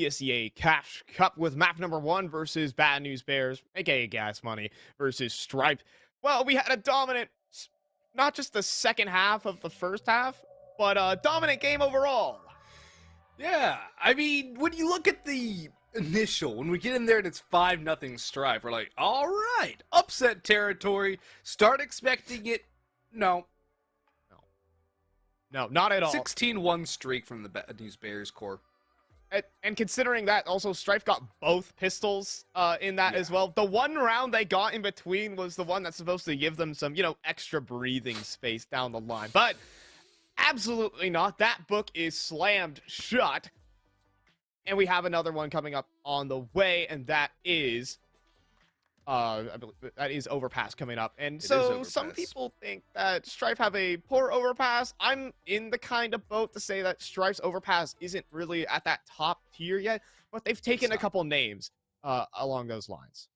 ESEA Cash Cup with map number 1 versus Bad News Bears, aka Gas Money, versus Stripe. Well, we had a dominant, not just the second half of the first half, but a dominant game overall. Yeah, I mean, when you look at the initial, when we get in there and it's 5-0 Strife, we're like, all right, upset territory. Start expecting it. No. No, not at all. 16-1 streak from the Bad News Bears core. And considering that also Strife got both pistols in that as well. The one round they got in between was the one that's supposed to give them some, extra breathing space down the line. But absolutely not. That book is slammed shut. And we have another one coming up on the way, and that is I believe that is Overpass coming up. And so some people think that Strife have a poor Overpass. I'm in the kind of boat to say that Strife's Overpass isn't really at that top tier yet, but they've taken a couple names along those lines.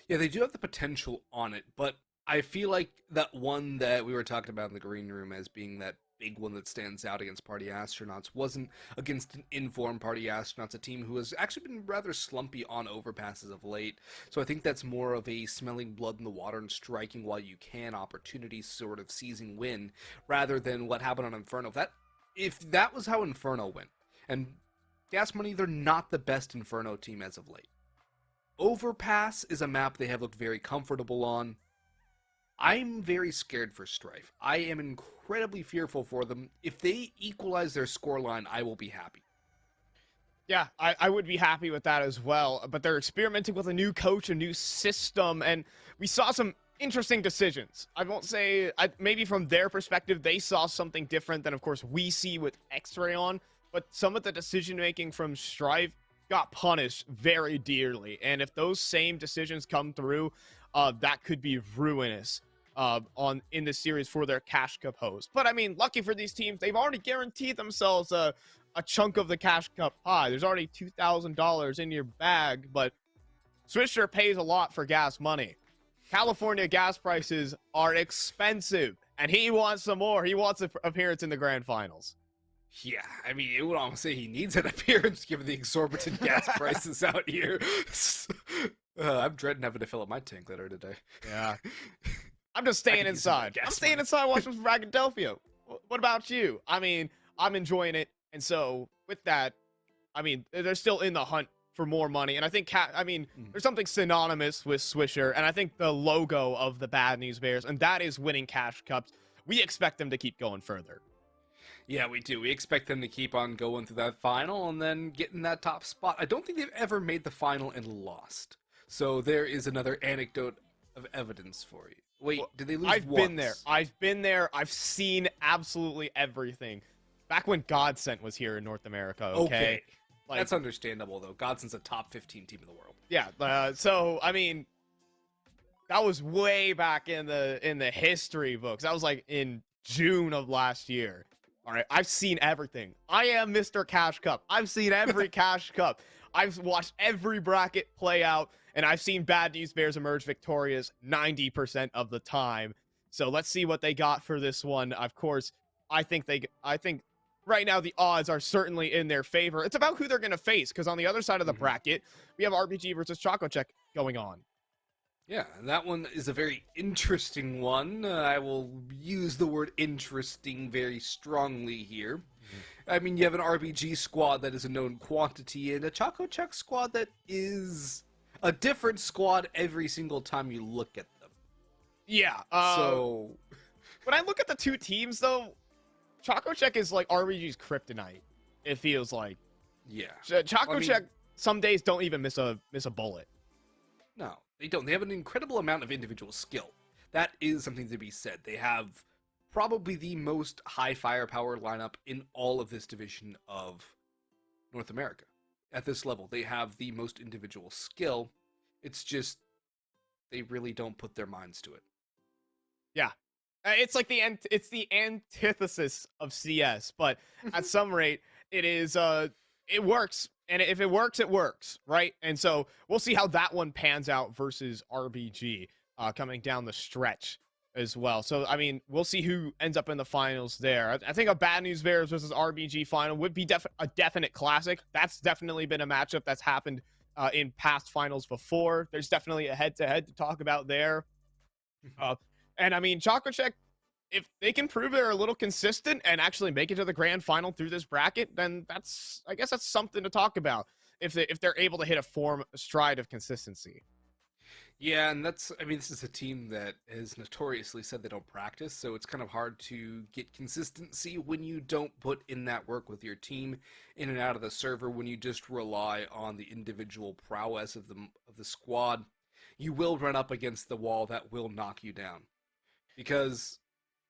Yeah, they do have the potential on it, but I feel like that one that we were talking about in the green room as being that big one that stands out against Party Astronauts wasn't against an informed Party Astronauts, a team who has actually been rather slumpy on overpasses of late. So I think that's more of a smelling blood in the water and striking while you can opportunity sort of seizing win, rather than what happened on Inferno. If that was how Inferno went, and Gas Money, they're not the best Inferno team as of late. Overpass is a map they have looked very comfortable on. I'm very scared for Strife. I am incredibly fearful for them. If they equalize their scoreline, I will be happy. Yeah, I would be happy with that as well. But they're experimenting with a new coach, a new system, and we saw some interesting decisions. I won't say, maybe from their perspective, they saw something different than, of course, we see with X-Ray on. But some of the decision-making from Strife got punished very dearly. And if those same decisions come through, that could be ruinous in the series for their Cash Cup host. But I mean, lucky for these teams, they've already guaranteed themselves a chunk of the Cash Cup pie. There's already $2,000 in your bag, but Swisher pays a lot for gas money. California gas prices are expensive, and he wants some more. He wants an appearance in the grand finals. Yeah, I mean, it would almost say he needs an appearance given the exorbitant gas prices out here. I'm dreading having to fill up my tank later today. Yeah. I'm just staying inside. I'm staying inside watching some Braggadelphia. What about you? I mean, I'm enjoying it. And so with that, I mean, they're still in the hunt for more money. And I think, there's something synonymous with Swisher. And I think the logo of the Bad News Bears, and that is winning Cash Cups. We expect them to keep going further. Yeah, we do. We expect them to keep on going through that final and then getting that top spot. I don't think they've ever made the final and lost. So there is another anecdote of evidence for you. Wait, did they lose I've once? been there. I've seen absolutely everything. Back when Godsent was here in North America, okay? Like, that's understandable, though. Godsent's a top 15 team in the world. Yeah, so, I mean, that was way back in the history books. That was, like, in June of last year. All right, I've seen everything. I am Mr. Cash Cup. I've seen every Cash Cup. I've watched every bracket play out, and I've seen Bad News Bears emerge victorious 90% of the time. So let's see what they got for this one. Of course, I think right now the odds are certainly in their favor. It's about who they're going to face, because on the other side of the bracket, we have RPG versus ChocoCheck going on. Yeah, and that one is a very interesting one. I will use the word interesting very strongly here. I mean, you have an RBG squad that is a known quantity and a ChocoCheck squad that is a different squad every single time you look at them. Yeah. So when I look at the two teams, though, ChocoCheck is like RBG's kryptonite. It feels like. Yeah. ChocoCheck some days don't even miss a bullet. No, they don't. They have an incredible amount of individual skill. That is something to be said. They have probably the most high firepower lineup in all of this division of North America. At this level, they have the most individual skill. It's just they really don't put their minds to it. Yeah. It's like the antithesis of CS, but at some rate, it is it works. And if it works, it works, right? And so we'll see how that one pans out versus RBG coming down the stretch. as well. So, I mean, we'll see who ends up in the finals there. I think a Bad News Bears versus RBG final would be a definite classic. That's definitely been a matchup that's happened in past finals before. There's definitely a head-to-head to talk about there. And I mean, Chocolate Check, if they can prove they're a little consistent and actually make it to the grand final through this bracket, then I guess that's something to talk about if they're able to hit a stride of consistency. Yeah, and I mean, this is a team that has notoriously said they don't practice, so it's kind of hard to get consistency when you don't put in that work with your team in and out of the server, when you just rely on the individual prowess of the squad. You will run up against the wall that will knock you down. Because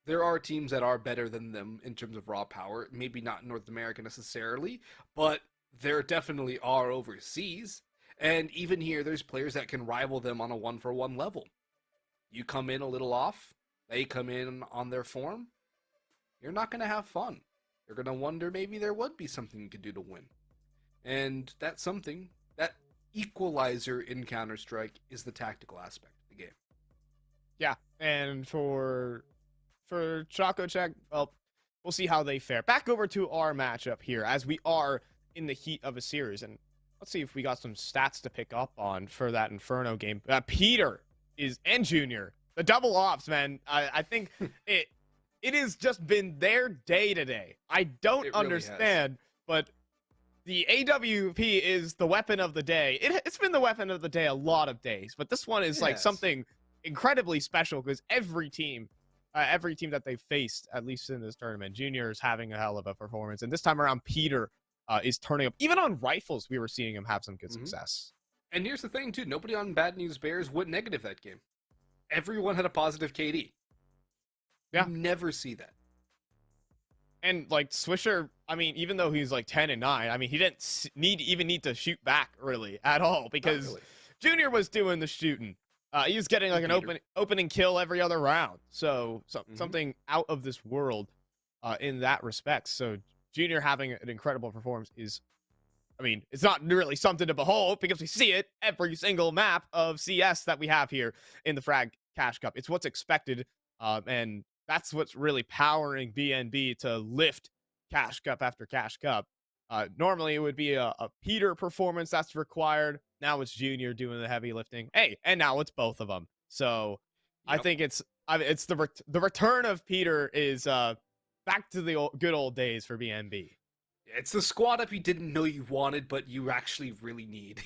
there are teams that are better than them in terms of raw power, maybe not in North America necessarily, but there definitely are overseas. And even here, there's players that can rival them on a one-for-one level. You come in a little off, they come in on their form, you're not going to have fun. You're going to wonder maybe there would be something you could do to win. And that's something, that equalizer in Counter-Strike is the tactical aspect of the game. Yeah, and for Choco Check, well, we'll see how they fare. Back over to our matchup here, as we are in the heat of a series, and let's see if we got some stats to pick up on for that Inferno game. Peter and Junior, the double ops, man. I think it has just been their day today. I don't understand, but the AWP is the weapon of the day. It's been the weapon of the day a lot of days, but this one is like something incredibly special because every team that they've faced, at least in this tournament, Junior is having a hell of a performance. And this time around, Peter is turning up. Even on rifles, we were seeing him have some good success. And here's the thing, too. Nobody on Bad News Bears went negative that game. Everyone had a positive KD. Yeah. You never see that. And, like, Swisher, I mean, even though he's, like, 10-9, I mean, he didn't need to shoot back, really, at all. Because Junior was doing the shooting. He was getting, like, an opening kill every other round. So something out of this world in that respect. So Junior having an incredible performance is, I mean, it's not really something to behold because we see it every single map of CS that we have here in the Frag Cash Cup. It's what's expected, and that's what's really powering BNB to lift Cash Cup after Cash Cup. Normally, it would be a Peter performance that's required. Now it's Junior doing the heavy lifting. Hey, and now it's both of them. So I think it's the return of Peter is back to the good old days for BNB. It's the squad up you didn't know you wanted, but you actually really need.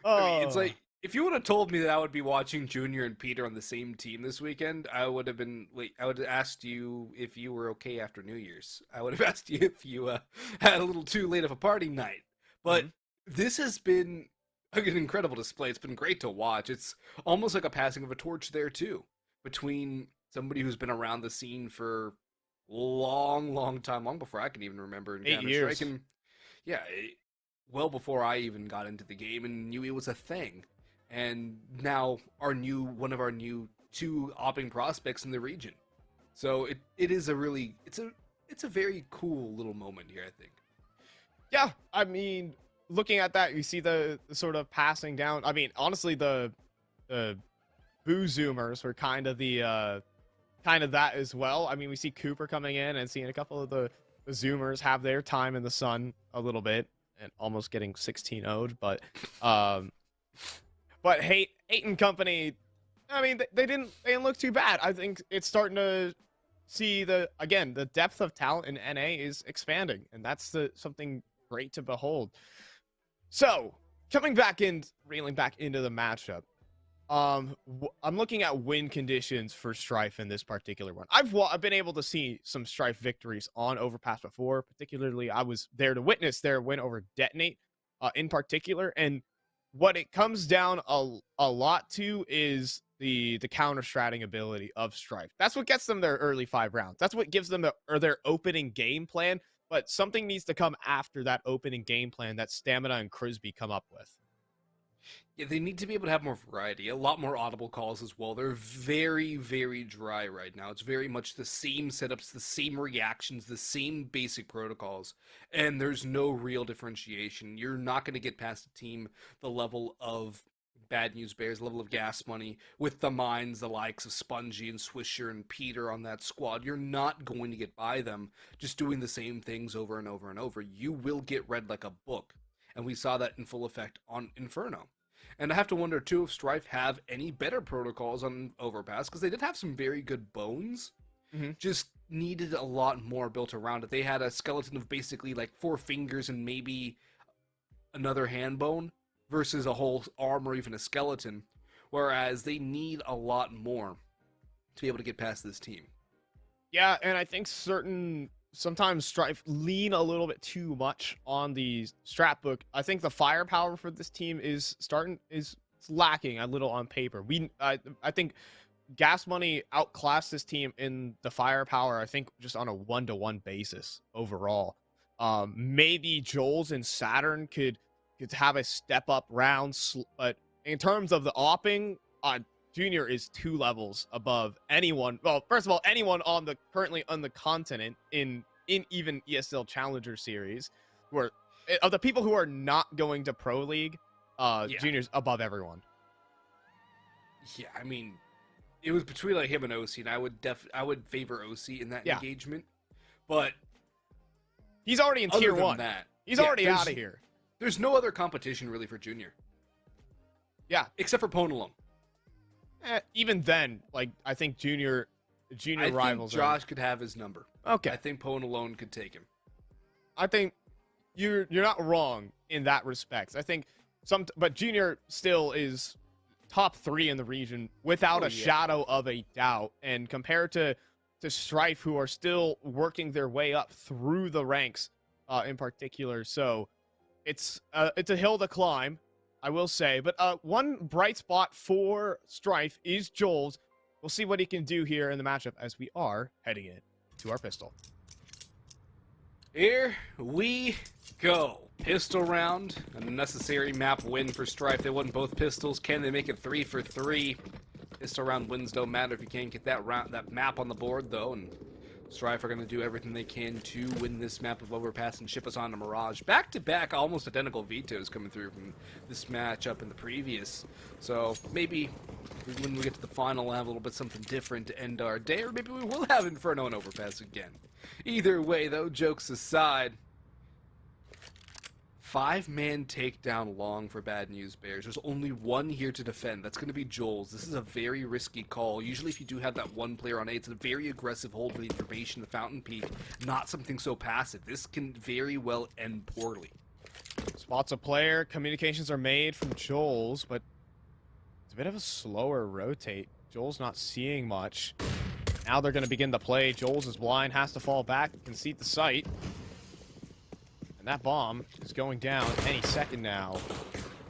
I mean, it's like, if you would have told me that I would be watching Junior and Peter on the same team this weekend, I would have asked you if you were okay after New Year's. I would have asked you if you had a little too late of a party night. But this has been an incredible display. It's been great to watch. It's almost like a passing of a torch there, too, between somebody who's been around the scene for a long time, long before I can even remember in 8 years. And yeah, well before I even got into the game and knew it was a thing. And now one of our new 2 opping prospects in the region. So it is it's a very cool little moment here, I think. Yeah, I mean, looking at that, you see the sort of passing down. I mean, honestly, the BOOZOOMERS were kind of that as well. I mean, we see Cooper coming in and seeing a couple of the Zoomers have their time in the sun a little bit and almost getting 16-0'd, but Hate and company, I mean, they didn't look too bad. I think it's starting to see the depth of talent in NA is expanding, and that's something great to behold. So, reeling back into the matchup. I'm looking at win conditions for Strife in this particular one. I've been able to see some Strife victories on Overpass before. Particularly, I was there to witness their win over Detonate in particular, and what it comes down a lot to is the counter-stratting ability of Strife. That's what gets them their early 5 rounds. That's what gives them their opening game plan, but something needs to come after that opening game plan that Stamina and Crisby come up with. Yeah, they need to be able to have more variety, a lot more audible calls as well. They're very, very dry right now. It's very much the same setups, the same reactions, the same basic protocols, and there's no real differentiation. You're not going to get past a team the level of Bad News Bears level of gas money with the mines, the likes of Spongy and Swisher and Peter on that squad. You're not going to get by them just doing the same things over and over and over. You will get read like a book. And we saw that in full effect on Inferno. And I have to wonder, too, if Strife have any better protocols on Overpass, because they did have some very good bones. Just needed a lot more built around it. They had a skeleton of basically like 4 fingers and maybe another hand bone versus a whole arm or even a skeleton, whereas they need a lot more to be able to get past this team. Yeah, and I think sometimes Strife lean a little bit too much on the strat book. I think the firepower for this team is lacking a little on paper. I think Gas Money outclassed this team in the firepower, I think, just on a 1-to-1 basis overall. Maybe Joel's and Saturn could have a step up round, but in terms of the opping, Junior is 2 levels above anyone. Well, first of all, anyone currently on the continent in even ESL Challenger Series, where of the people who are not going to Pro League, Junior's above everyone. Yeah, I mean, it was between like him and OC, and I would favor OC in that engagement, but he's already in tier 1. He's already out of here. There's no other competition really for Junior. Yeah, except for Ponalone. Even then, like, I think junior rivals. I think Josh could have his number. Okay, I think Ponalone could take him. I think you're not wrong in that respect. I think but Junior still is top 3 in the region without a shadow of a doubt. And compared to Strife, who are still working their way up through the ranks, in particular, so it's a hill to climb, I will say. But one bright spot for Strife is Joel's. We'll see what he can do here in the matchup as we are heading in to our pistol. Here we go. Pistol round, a necessary map win for Strife. They won both pistols. Can they make it 3 for 3? Pistol round wins don't matter if you can't get that map on the board, though. And Strife are going to do everything they can to win this map of Overpass and ship us on to Mirage. Back-to-back, almost identical vetoes coming through from this matchup and the previous. So maybe when we get to the final, we'll have a little bit something different to end our day, or maybe we will have Inferno and Overpass again. Either way, though, jokes aside, 5-man takedown long for Bad News Bears. There's only one here to defend. That's going to be Joel's. This is a very risky call. Usually if you do have that one player on A, it's a very aggressive hold for the information, the Fountain Peak, not something so passive. This can very well end poorly. Spots a player. Communications are made from Joel's, but it's a bit of a slower rotate. Joel's not seeing much. Now they're going to begin to play. Joel's is blind, has to fall back, concede the site. And that bomb is going down any second now.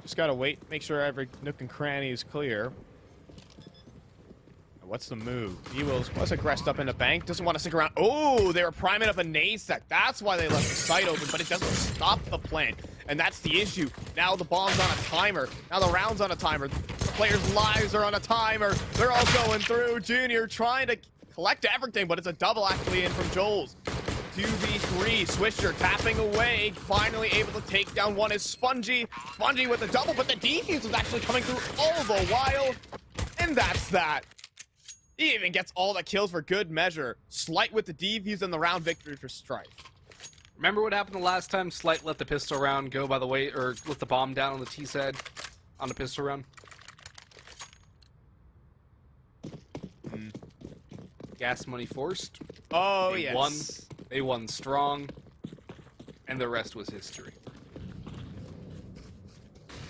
Just gotta wait, make sure every nook and cranny is clear. What's the move? E-Wills was aggressed up in the bank, doesn't want to stick around. Oh, they were priming up a nade stack. That's why they left the site open, but it doesn't stop the plant. And that's the issue. Now the bomb's on a timer. Now the round's on a timer. The players' lives are on a timer. They're all going through. Junior trying to collect everything, but it's a double actually in from Joel's. 2v3, Swisher tapping away, finally able to take down one is Spongy. Spongy with the double, but the defense was actually coming through all the while. And that's that. He even gets all the kills for good measure. Slight with the defuse and the round victory for Strife. Remember what happened the last time Slight let the pistol round go by the way, or let the bomb down on the T side on the pistol round? Gas money forced. Oh, they yes. Won. They won strong, and the rest was history.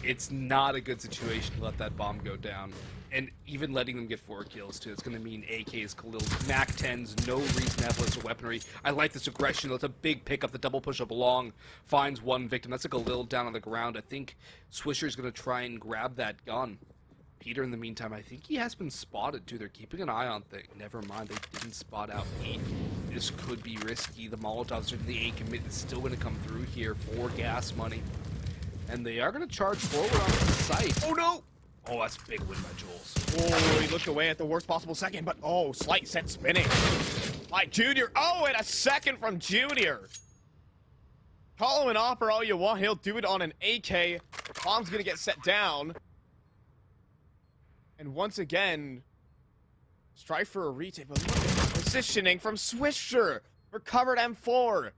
It's not a good situation to let that bomb go down. And even letting them get 4 kills, too. It's going to mean AKs, Khalil, Mac 10s, no reason to have lesser weaponry. I like this aggression. That's a big pickup. The double push up along finds one victim. That's a Khalil down on the ground. I think Swisher's going to try and grab that gun. Peter, in the meantime, I think he has been spotted, too. They're keeping an eye on things. Never mind, they didn't spot out Pete. This could be risky. The Molotovs are the A commit is still going to come through here for gas money. And they are going to charge forward on the site. Oh, no! Oh, that's a big win by Jules. Oh, he looked away at the worst possible second, but oh, Slight set spinning. By Junior. Oh, and a second from Junior. Call him an offer all you want. He'll do it on an AK. Bomb's going to get set down. And once again, strive for a retake, but look at the positioning from Swisher. Recovered M4.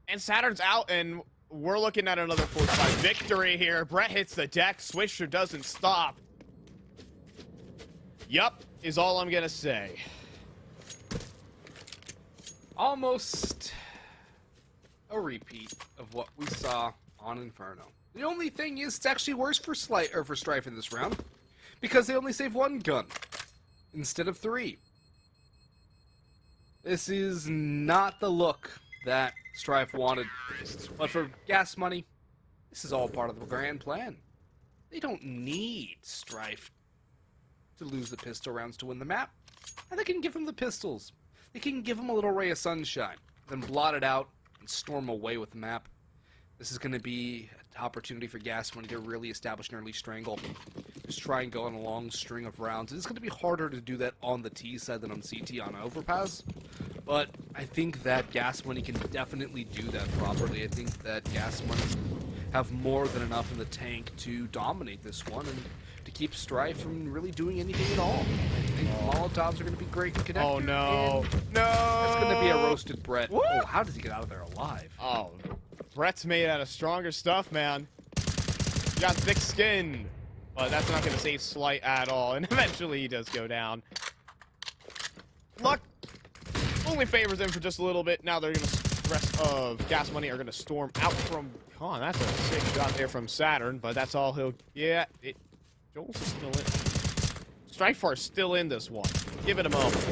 And Saturn's out, and we're looking at another 4-5 victory here. Brett hits the deck. Swisher doesn't stop. Yup, is all I'm gonna say. Almost a repeat of what we saw on Inferno. The only thing is, it's actually worse for Strife in this round, because they only save 1 gun instead of 3. This is not the look that Strife wanted, but for gas money, this is all part of the grand plan. They don't need Strife to lose the pistol rounds to win the map, and they can give him the pistols. They can give him a little ray of sunshine, then blot it out and storm away with the map. This is going to be an opportunity for gas money to really establish an early strangle. Just try and go on a long string of rounds. It's going to be harder to do that on the T side than on CT on overpass, but I think that gas money can definitely do that properly. I think that gas money have more than enough in the tank to dominate this one and to keep Strife from really doing anything at all. I think Molotovs are going to be great in connector. Oh no. No! That's going to be a roasted Brett. What? Oh, how does he get out of there alive? Oh, Brett's made out of stronger stuff, man. You got thick skin. But that's not going to save Slight at all. And eventually he does go down. Luck only favors him for just a little bit. Now they're going to, the rest of gas money are going to storm out from Con. That's a sick shot there from Saturn, but that's all he'll, yeah, Joel's still in. Strikefar's still in this one. Give it a moment.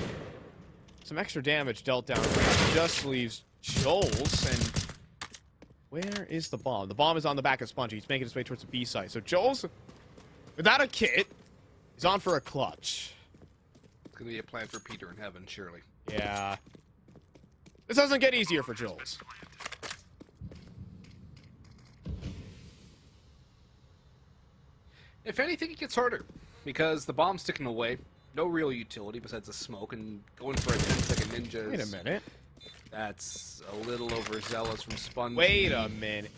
Some extra damage dealt down. Just leaves Joel's, and where is the bomb? The bomb is on the back of Spongy. He's making his way towards the B side. So Joel's, without a kit, he's on for a clutch. It's going to be a plan for Peter in heaven, surely. Yeah. This doesn't get easier for Joel's. If anything, it gets harder, because the bomb's sticking away. No real utility besides the smoke, and going for a 10-second ninja is... Wait a minute. That's a little overzealous from Spongy. Wait a minute.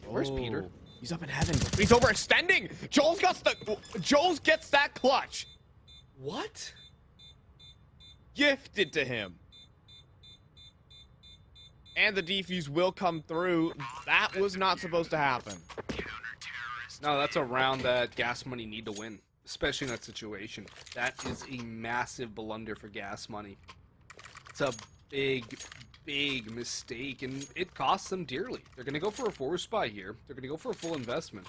Where's Peter? He's up in heaven, but he's overextending! Joel's gets that clutch! What? Gifted to him. And the defuse will come through. That was not supposed to happen. No, that's a round that gas money need to win, especially in that situation. That is a massive blunder for gas money. It's a big, big mistake, and it costs them dearly. They're going to go for a force buy here. They're going to go for a full investment.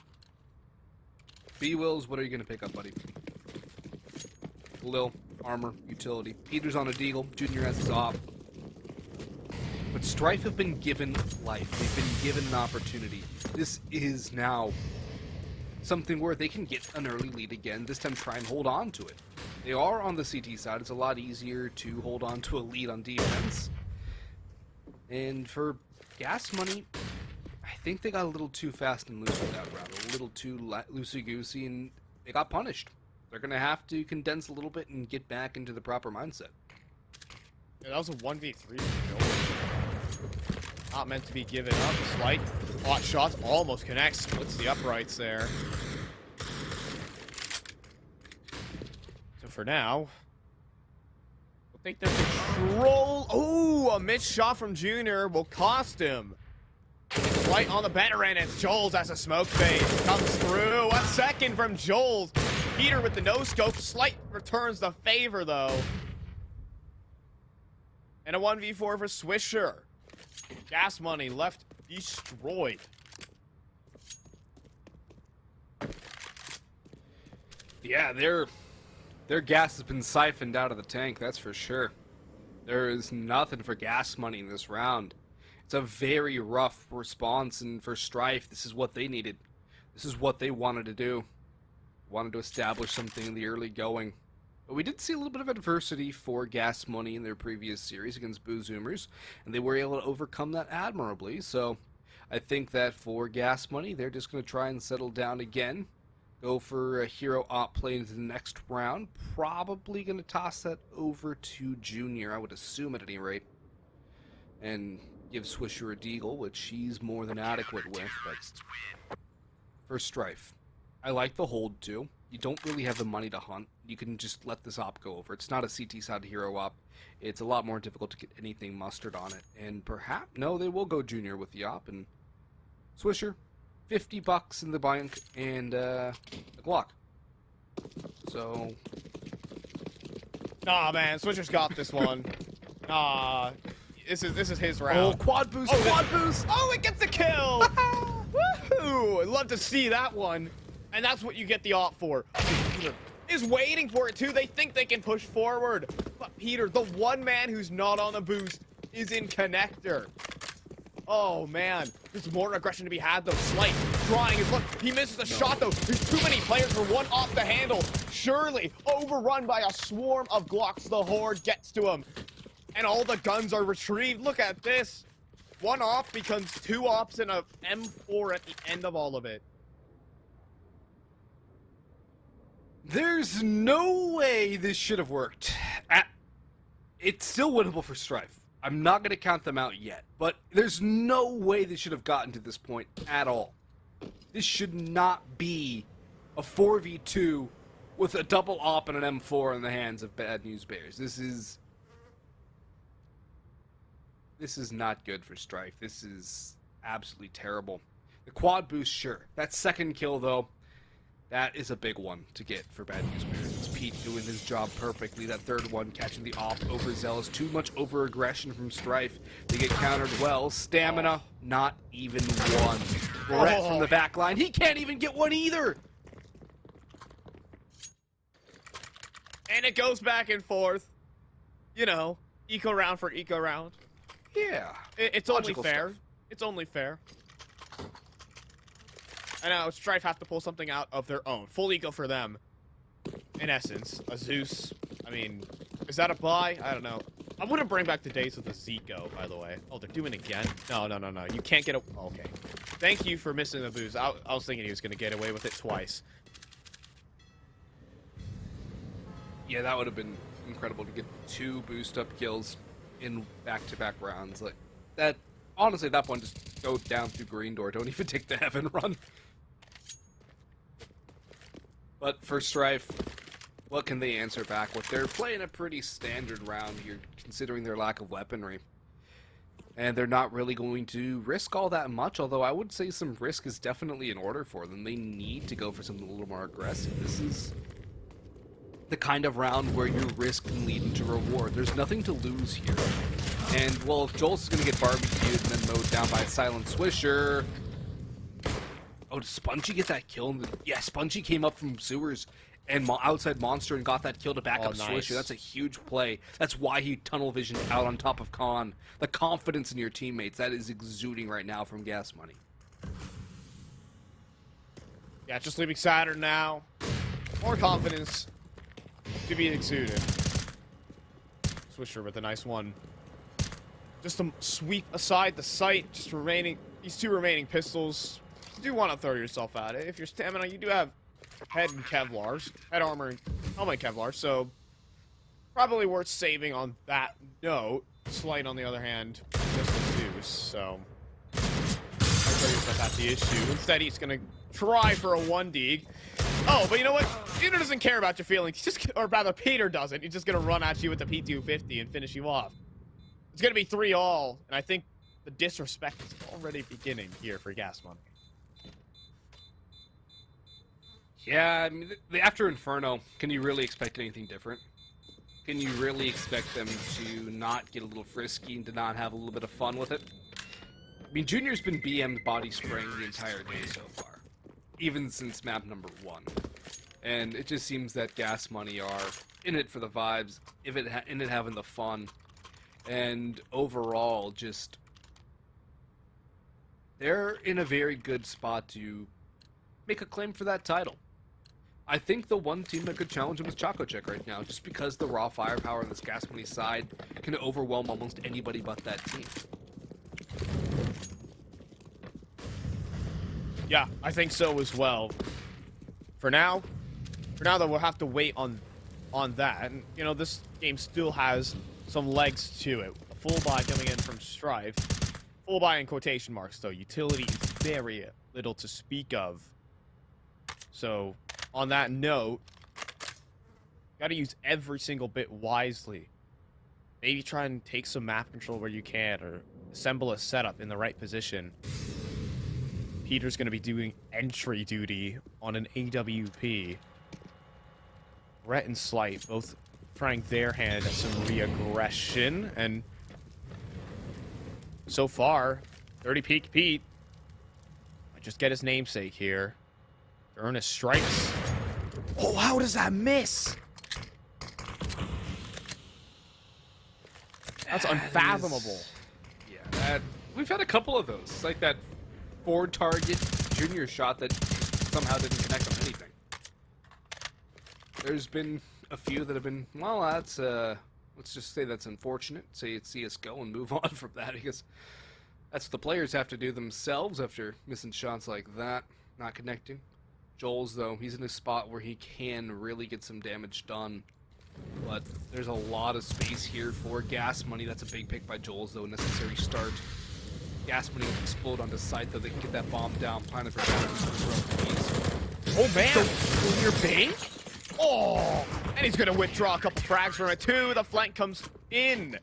B-Wills, what are you going to pick up, buddy? Lil, armor, utility. Peter's on a deagle. Junior has his op. But Strife have been given life. They've been given an opportunity. This is now something where they can get an early lead again, this time try and hold on to it. They are on the CT side. It's a lot easier to hold on to a lead on defense. And for gas money, I think they got a little too fast and loose with that round. A little too loosey-goosey, and they got punished. They're going to have to condense a little bit and get back into the proper mindset. Yeah, that was a 1v3 for Joel. Not meant to be given up. Slight hot shots almost connects. Splits the uprights there. So for now, we'll take their control. Oh, a missed shot from Junior will cost him. Slight on the better end. It's Joel's as a smoke phase comes through. A second from Joel's. Peter with the no-scope. Slight returns the favor, though. And a 1v4 for Swisher. Gas money left destroyed. Yeah, their gas has been siphoned out of the tank, that's for sure. There is nothing for gas money in this round. It's a very rough response, and for Strife, this is what they needed. This is what they wanted to do. Wanted to establish something in the early going. But we did see a little bit of adversity for gas money in their previous series against BOOZOOMERS, and they were able to overcome that admirably. So I think that for gas money, they're just going to try and settle down again. Go for a hero op play into the next round. Probably going to toss that over to Junior, I would assume at any rate. And give Swisher a deagle, which he's more than adequate with. But for Strife, I like the hold too. you don't really have the money to hunt. You can just let this op go over. It's not a CT side hero op. It's a lot more difficult to get anything mustered on it. And perhaps, no, they will go junior with the op. And Swisher, $50 in the bank and a Glock. So, Nah, man, Swisher's got this one. Nah, this is his round. oh, quad boost, quad boost. Oh, it gets the kill! Woohoo! I'd love to see that one. And that's what you get the op for. Peter is waiting for it too. They think they can push forward. But Peter, the one man who's not on the boost, is in connector. Oh man, there's more aggression to be had though. Slight trying his luck. He misses a shot though. There's too many players for one off to handle. Surely overrun by a swarm of Glocks. The horde gets to him. And all the guns are retrieved. Look at this. One op becomes two ops and a M4 at the end of all of it. There's no way this should have worked. It's still winnable for Strife. I'm not going to count them out yet, but there's no way they should have gotten to this point at all. This should not be a 4v2 with a double op and an M4 in the hands of Bad News Bears. This is not good for Strife. This is absolutely terrible. The quad boost, sure. That second kill, though, that is a big one to get for Bad News Bears. It's Pete doing his job perfectly. That third one catching the op overzealous. Too much over-aggression from Strife. They get countered well. Stamina, not even one. Brett from the back line. He can't even get one either. And it goes back and forth. You know, eco round for eco round. Yeah. It's only Logical fair. stuff. It's only fair. I know, Strife have to pull something out of their own. Full eco for them, in essence. A Zeus, I mean, is that a buy? I don't know. I wouldn't bring back the days of the Zico, by the way. Oh, they're doing it again? No. You can't get a... Okay. Thank you for missing the boost. I was thinking he was going to get away with it twice. Yeah, that would have been incredible to get 2 boost-up kills in back-to-back rounds. Like, that... Honestly, at that point, just go down through green door. Don't even take the heaven run. But for Strife, what can they answer back with? They're playing a pretty standard round here, considering their lack of weaponry. And they're not really going to risk all that much, although I would say some risk is definitely in order for them. They need to go for something a little more aggressive. This is the kind of round where your risk can lead into reward. There's nothing to lose here. And, well, if Joel's going to get barbecued and then mowed down by a silent Swisher... Oh, did Spongy get that kill? Yeah, Spongy came up from sewers and outside Monster and got that kill to back up nice. Swisher. That's a huge play. That's why he tunnel visioned out on top of Khan. The confidence in your teammates, that is exuding right now from Gas Money. Yeah, just leaving Saturn now. More confidence to be exuded. Swisher with a nice one. Just to sweep aside the sight, just remaining, these 2 remaining pistols. You do want to throw yourself at it. If you're stamina, you do have head and Kevlars, head armor and helmet Kevlar, so probably worth saving on that note. Slight, on the other hand, just a Zeus, so I throw yourself at the issue. Instead, he's gonna try for a 1D. Oh, but you know what? Peter doesn't care about your feelings. He's just, or rather, Peter doesn't. He's just gonna run at you with the P250 and finish you off. It's gonna be 3-all, and I think the disrespect is already beginning here for Gas Money. Yeah, I mean, after Inferno, can you really expect anything different? Can you really expect them to not get a little frisky and to not have a little bit of fun with it? I mean, Junior's been BM'd body spraying the entire day so far, even since map number 1. And it just seems that Gas Money are in it for the vibes, in it having the fun, and overall, just... They're in a very good spot to make a claim for that title. I think the one team that could challenge him is Choco Check right now, just because the raw firepower on this Gas Money side can overwhelm almost anybody but that team. Yeah, I think so as well. For now though, we'll have to wait on that. And, you know, this game still has some legs to it. A full buy coming in from Strife. Full buy in quotation marks, though. Utility is very little to speak of. So, on that note, gotta use every single bit wisely. Maybe try and take some map control where you can, or assemble a setup in the right position. Peter's gonna be doing entry duty on an AWP. Brett and Slight both trying their hand at some re-aggression, and so far, 30 Peak Pete might just get his namesake here. Earnest strikes. Oh, how does that miss? That's unfathomable. Yeah, we've had a couple of those. It's like that 4-target junior shot that somehow didn't connect on anything. There's been a few that have been, well, that's, let's just say that's unfortunate. Say it's CSGO and move on from that, because that's what the players have to do themselves after missing shots like that, not connecting. Joel's, though, he's in a spot where he can really get some damage done. But there's a lot of space here for Gas Money. That's a big pick by Joel's, though, a necessary start. Gas Money will explode onto site, though. They can get that bomb down, planted for damage. Oh, man! Clear bank? Oh! And he's gonna withdraw a couple frags from it, too. The flank comes in.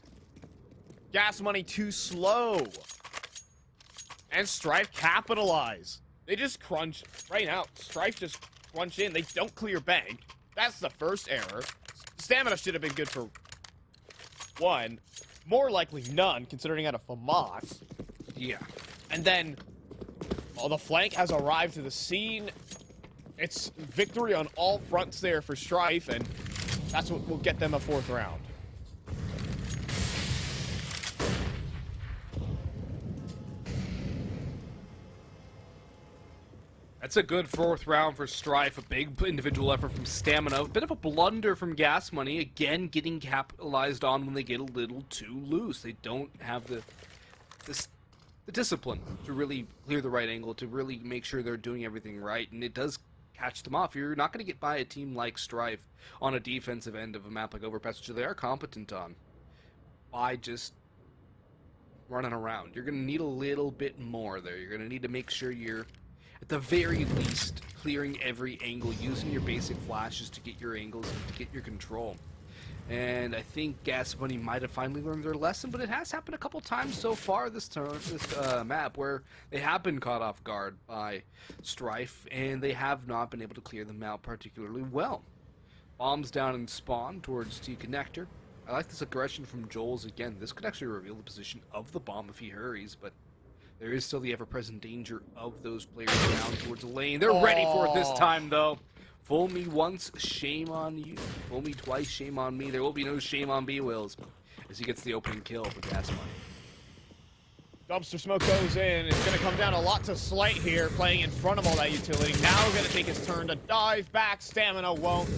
Gas Money too slow. And Strife capitalize. They just crunch right now. Strife just crunch in. They don't clear bank. That's the first error. Stamina should have been good for one. More likely none, considering out of FAMAS. Yeah. And then, the flank has arrived to the scene. It's victory on all fronts there for Strife, and that's what will get them a 4th round. That's a good 4th round for Strife. A big individual effort from Stamina. A bit of a blunder from Gas Money. Again, getting capitalized on when they get a little too loose. They don't have the discipline to really clear the right angle, to really make sure they're doing everything right. And it does catch them off. You're not going to get by a team like Strife on a defensive end of a map like Overpass, which they are competent on, by just running around. You're going to need a little bit more there. You're going to need to make sure you're, at the very least, clearing every angle, using your basic flashes to get your angles and to get your control. And I think Gas Money might have finally learned their lesson, but it has happened a couple times so far this map where they have been caught off guard by Strife, and they have not been able to clear them out particularly well. Bombs down in spawn towards T-Connector. I like this aggression from Joel's again. This could actually reveal the position of the bomb if he hurries, but there is still the ever-present danger of those players down towards the lane. They're ready for it this time, though. Fool me once, shame on you. Fool me twice, shame on me. There will be no shame on B-Wills as he gets the opening kill for Gas Money. Dumpster smoke goes in. It's going to come down a lot to Slight here, playing in front of all that utility. Now we're going to take his turn to dive back. Stamina won't.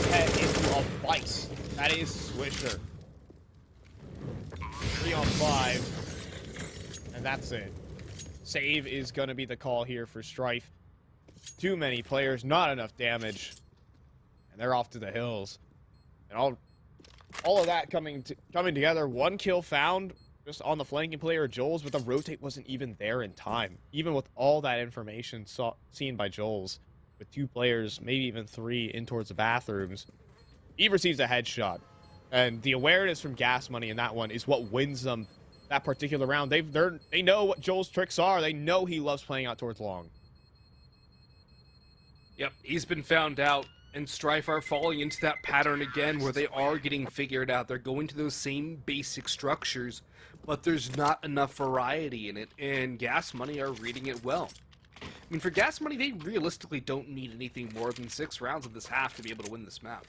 Head into a vice. That is Swisher. 3 on 5. And that's it. Save is going to be the call here for Strife. Too many players, not enough damage. And they're off to the hills. And all of that coming together. 1 kill found just on the flanking player, Joel's, but the rotate wasn't even there in time. Even with all that information seen by Joel's, with 2 players, maybe even 3, in towards the bathrooms, he receives a headshot. And the awareness from Gas Money in that one is what wins them that particular round. They know what Joel's tricks are. They know he loves playing out towards long. Yep, he's been found out, and Strife are falling into that pattern again where they are getting figured out. They're going to those same basic structures, but there's not enough variety in it, and Gas Money are reading it well. I mean, for Gas Money, they realistically don't need anything more than 6 rounds of this half to be able to win this map.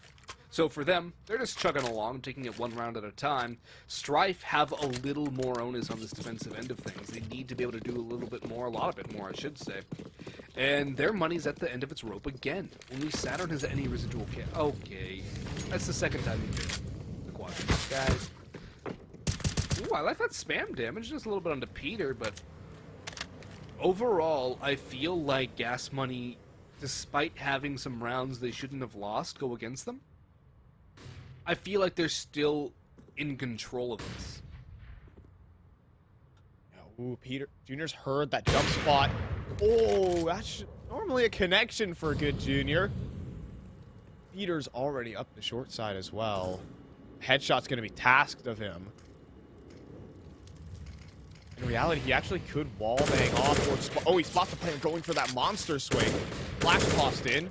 So for them, they're just chugging along, taking it 1 round at a time. Strife have a little more onus on this defensive end of things. They need to be able to do a little bit more, a lot bit more, I should say. And their money's at the end of its rope again. Only Saturn has any residual care. Okay, that's the 2nd time he did the quad, guys. Ooh, I like that spam damage, just a little bit onto Peter, but overall, I feel like Gas Money, despite having some rounds they shouldn't have lost go against them, I feel like they're still in control of this. Ooh, Peter Jr.'s heard that jump spot. Oh, Normally a connection for a good Junior. Peter's already up the short side as well. Headshot's going to be tasked of him. In reality, he actually could wall bang off towards... Oh, he spots the player going for that monster swing. Flash tossed in.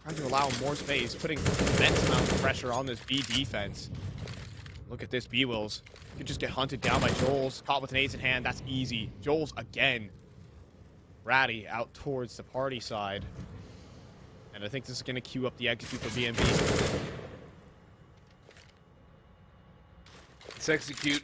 Trying to allow him more space, putting immense amounts of pressure on this B defense. Look at this, B-Wills. Could just get hunted down by Joel's. Caught with an ace in hand, that's easy. Joel's again. Ratty out towards the party side. And I think this is going to queue up the execute for BNB. This execute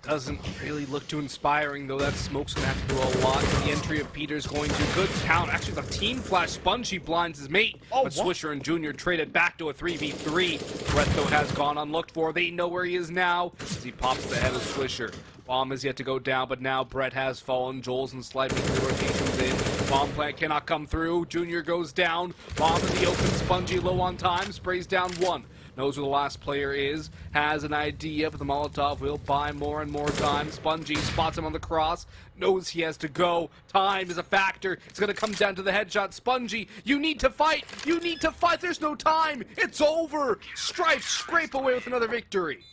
doesn't really look too inspiring, though that smoke's gonna have to do a lot. The entry of Peter's going to good count. Actually, the team flash. Spongy blinds his mate, but Swisher and Junior traded back to a 3v3. Brett, though, has gone unlooked for. They know where he is now as he pops the head of Swisher. Bomb is yet to go down, but now Brett has fallen. Joel's in slight the rotations in. Bomb plant cannot come through. Junior goes down. Bomb in the open. Spongy low on time. Sprays down one. Knows where the last player is, has an idea, but the Molotov will buy more and more time. Spongy spots him on the cross, knows he has to go. Time is a factor. It's going to come down to the headshot. Spongy, you need to fight. You need to fight. There's no time. It's over. Strife scrape away with another victory.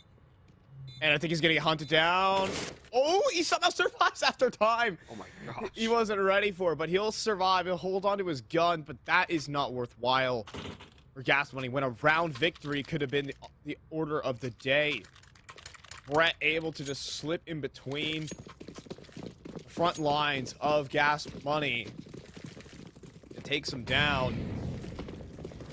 And I think he's going to get hunted down. Oh, he somehow survives after time. Oh my gosh. He wasn't ready for it, but he'll survive. He'll hold on to his gun, but that is not worthwhile for gas money when a round victory could have been the order of the day. Brett able to just slip in between the front lines of gas money and takes him down.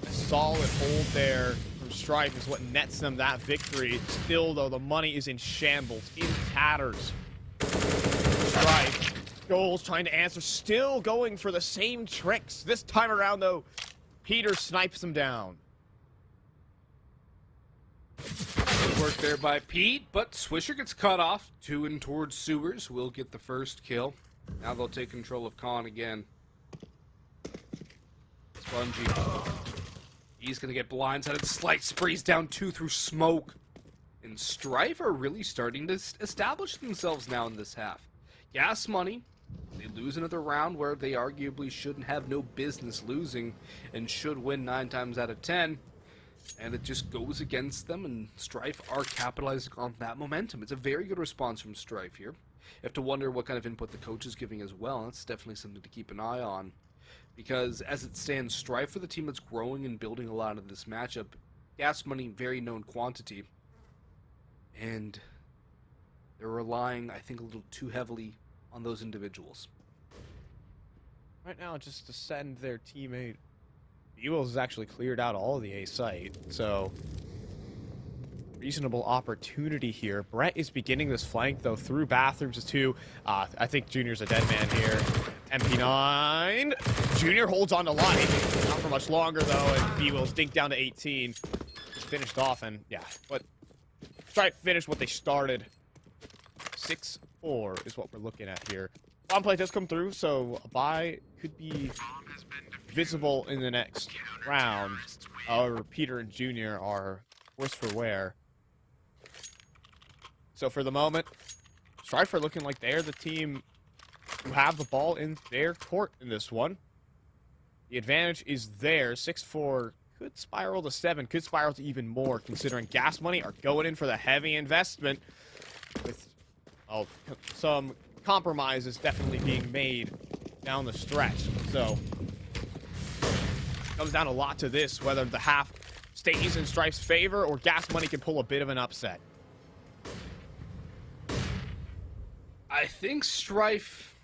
A solid hold there from Strife is what nets them that victory. Still, though, the money is in shambles, in tatters. Strife, Joel's trying to answer, still going for the same tricks. This time around, though, Peter snipes him down. Good work there by Pete, but Swisher gets cut off. Two in towards Sewers will get the first kill. Now they'll take control of Con again. Spongy. He's going to get blindsided. Slight sprays down two through smoke. And Strife are really starting to establish themselves now in this half. Gas money. They lose another round where they arguably shouldn't have no business losing and should win 9 times out of 10. And it just goes against them, and Strife are capitalizing on that momentum. It's a very good response from Strife here. You have to wonder what kind of input the coach is giving as well. That's definitely something to keep an eye on. Because as it stands, Strife for the team that's growing and building a lot of this matchup. Gas money, very known quantity. And they're relying, I think, a little too heavily on those individuals. Right now, just to send their teammate, B-Wills has actually cleared out all of the A site, so reasonable opportunity here. Brett is beginning this flank, though, through bathrooms too. I think Junior's a dead man here. MP9. Junior holds on to life. Not for much longer, though, and B-Wills dink down to 18. Just finished off, and yeah, but try to finish what they started. 6-4 is what we're looking at here. Bomb play does come through, so a buy could be visible in the next round. Peter and Junior are worse for wear. So for the moment, Strife are looking like they're the team who have the ball in their court in this one. The advantage is there. 6-4 could spiral to 7, could spiral to even more, considering gas money are going in for the heavy investment with some compromises definitely being made down the stretch. So it comes down a lot to this, whether the half stays in Strife's favor or gas money can pull a bit of an upset. I think Strife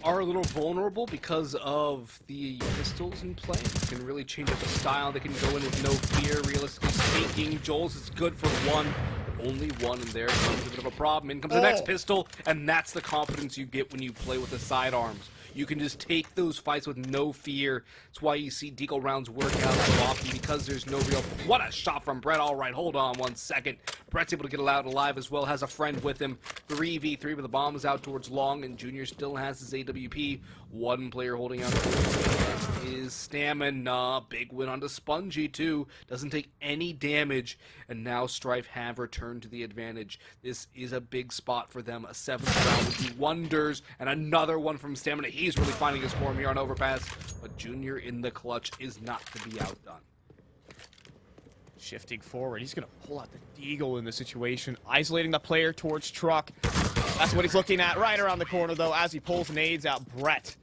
are a little vulnerable because of the pistols in play. They can really change up the style. They can go in with no fear, realistically speaking. Joel's is good for one. Only one, and there comes a bit of a problem. In comes the next pistol, and that's the confidence you get when you play with the sidearms. You can just take those fights with no fear. That's why you see deco rounds work out so often, because there's no real... What a shot from Brett. All right, hold on 1 second. Brett's able to get it out alive as well, has a friend with him. 3v3, but the bomb is out towards long, and Junior still has his AWP. One player holding out towards is stamina. Big win onto Spongy, too. Doesn't take any damage. And now Strife have returned to the advantage. This is a big spot for them. A 7th round would do wonders. And another one from Stamina. He's really finding his form here on Overpass. But Junior in the clutch is not to be outdone. Shifting forward, he's going to pull out the Deagle in the situation, isolating the player towards Truck. That's what he's looking at right around the corner, though, as he pulls nades out. Brett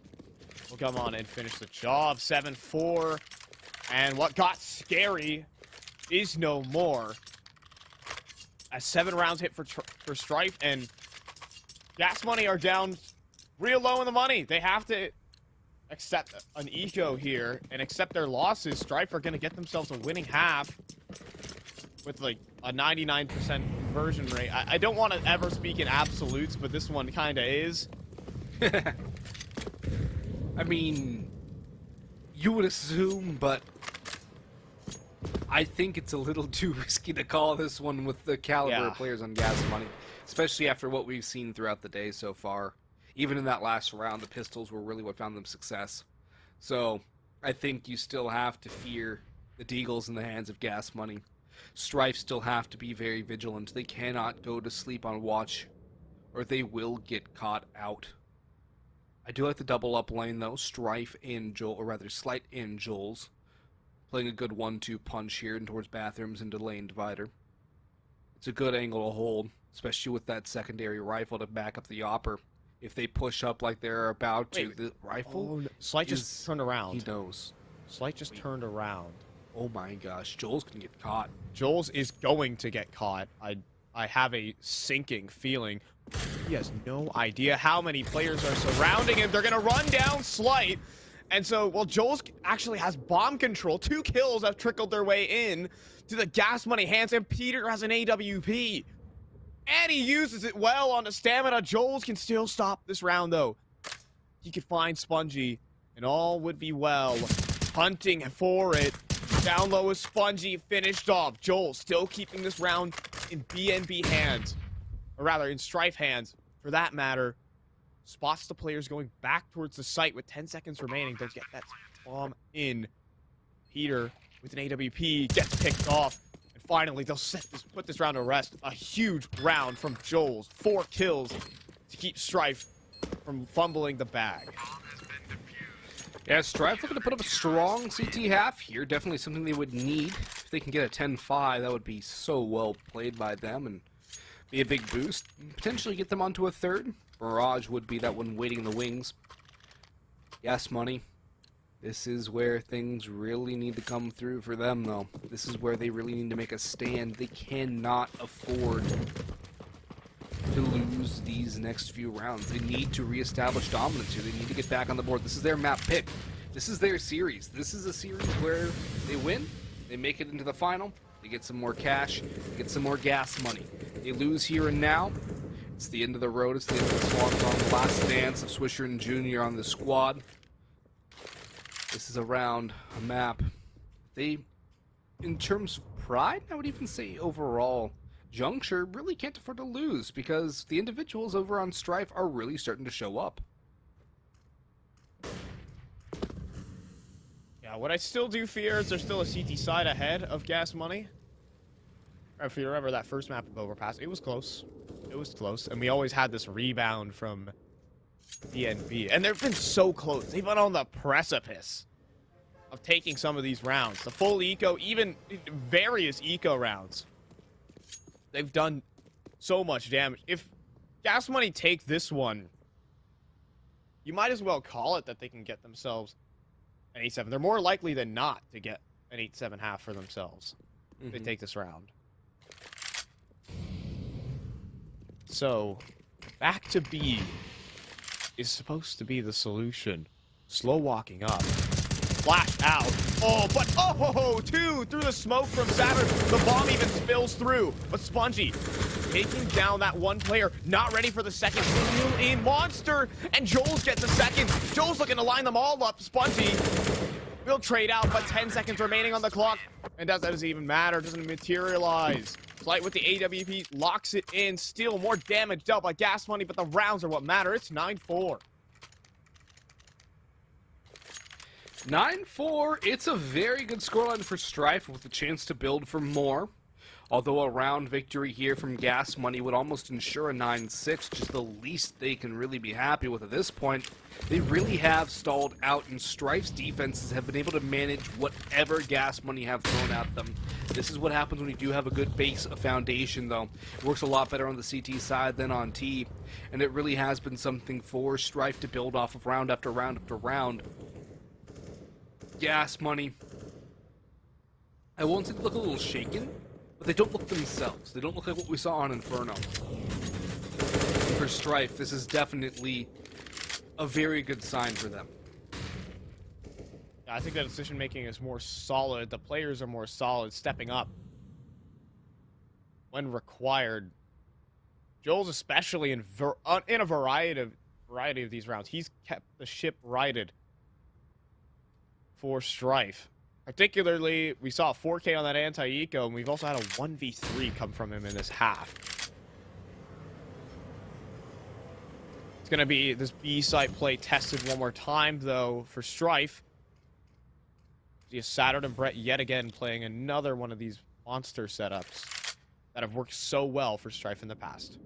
will come on and finish the job. 7-4. And what got scary is no more. As 7 rounds hit for Strife, and Gas Money are down real low in the money. They have to accept an eco here and accept their losses. Strife are going to get themselves a winning half with like a 99% conversion rate. I don't want to ever speak in absolutes, but this one kind of is. I mean, you would assume, but I think it's a little too risky to call this one with the caliber of players on Gas Money, especially after what we've seen throughout the day so far. Even in that last round, the pistols were really what found them success. So I think you still have to fear the Deagles in the hands of Gas Money. Strife still have to be very vigilant. They cannot go to sleep on watch, or they will get caught out. I do like the double up lane, though. Strife and Joel, or rather Slight and Joel's, playing a good 1-2 punch here and towards bathrooms into lane divider. It's a good angle to hold, especially with that secondary rifle to back up the opper. If they push up like they're about to, the rifle. Oh, no. Slight just turned around. He knows. Slight just turned around. Oh my gosh, Joel's gonna get caught. Joel's is going to get caught. I have a sinking feeling. He has no idea how many players are surrounding him. They're gonna run down Slight. And so, well, Joel's actually has bomb control. 2 kills have trickled their way in to the Gas Money hands, and Peter has an AWP. And he uses it well on the stamina. Joel's can still stop this round, though. He could find Spongy, and all would be well. Hunting for it. Down low is Spongy, finished off. Joel still keeping this round in BNB hands. Or rather, in Strife hands, for that matter. Spots the players going back towards the site with 10 seconds remaining. They'll get that bomb in. Peter, with an AWP, gets picked off. And finally, they'll put this round to rest. A huge round from Joel's. 4 kills to keep Strife from fumbling the bag. Yeah, Strife looking to put up a strong CT half here. Definitely something they would need. If they can get a 10-5, that would be so well played by them and be a big boost. Potentially get them onto a 3rd. Mirage would be that one waiting in the wings. Gas Money. This is where things really need to come through for them, though. This is where they really need to make a stand. They cannot afford to lose these next few rounds. They need to reestablish dominance here. They need to get back on the board. This is their map pick. This is their series. This is a series where they win, they make it into the final, they get some more cash, they get some more Gas Money. They lose here and now. It's the end of the road. It's the end of the swan song. The last dance of Swisher and Junior on the squad. This is a round, a map. They, in terms of pride, I would even say overall, juncture really can't afford to lose because the individuals over on Strife are really starting to show up. Yeah, what I still do fear is there's still a CT side ahead of Gas Money. If you remember that first map of Overpass, it was close. It was close. And we always had this rebound from DNB. And they've been so close. They've been on the precipice of taking some of these rounds. The full eco, even various eco rounds. They've done so much damage. If Gas Money take this one, you might as well call it that they can get themselves an 8-7. They're more likely than not to get an 8-7 half for themselves if they take this round. So, back to B is supposed to be the solution. Slow walking up. Flash out. Oh, but oh, 2 through the smoke from Saturn. The bomb even spills through. But Spongy taking down that one player. Not ready for the second. Still in Monster. And Joel's gets a second. Joel's looking to line them all up. Spongy will trade out, but 10 seconds remaining on the clock. And that doesn't even matter. Doesn't materialize. Slight with the AWP locks it in. Still more damage dealt by Gas Money, but the rounds are what matter. It's 9-4. 9-4, it's a very good scoreline for Strife with a chance to build for more. Although a round victory here from Gas Money would almost ensure a 9-6, just the least they can really be happy with at this point. They really have stalled out, and Strife's defenses have been able to manage whatever Gas Money have thrown at them. This is what happens when you do have a good base, a foundation, though. It works a lot better on the CT side than on T, and it really has been something for Strife to build off of round after round after round. Gas Money, I won't say they look a little shaken, but they don't look themselves. They don't look like what we saw on Inferno. For Strife, this is definitely a very good sign for them. I think the decision making is more solid. The players are more solid, stepping up when required. Joel's especially in a variety of these rounds. He's kept the ship righted for Strife. Particularly, we saw a 4K on that anti-eco, and we've also had a 1v3 come from him in this half. It's going to be this B-site play tested one more time, though, for Strife. See Saturn and Brett yet again playing another one of these monster setups that have worked so well for Strife in the past.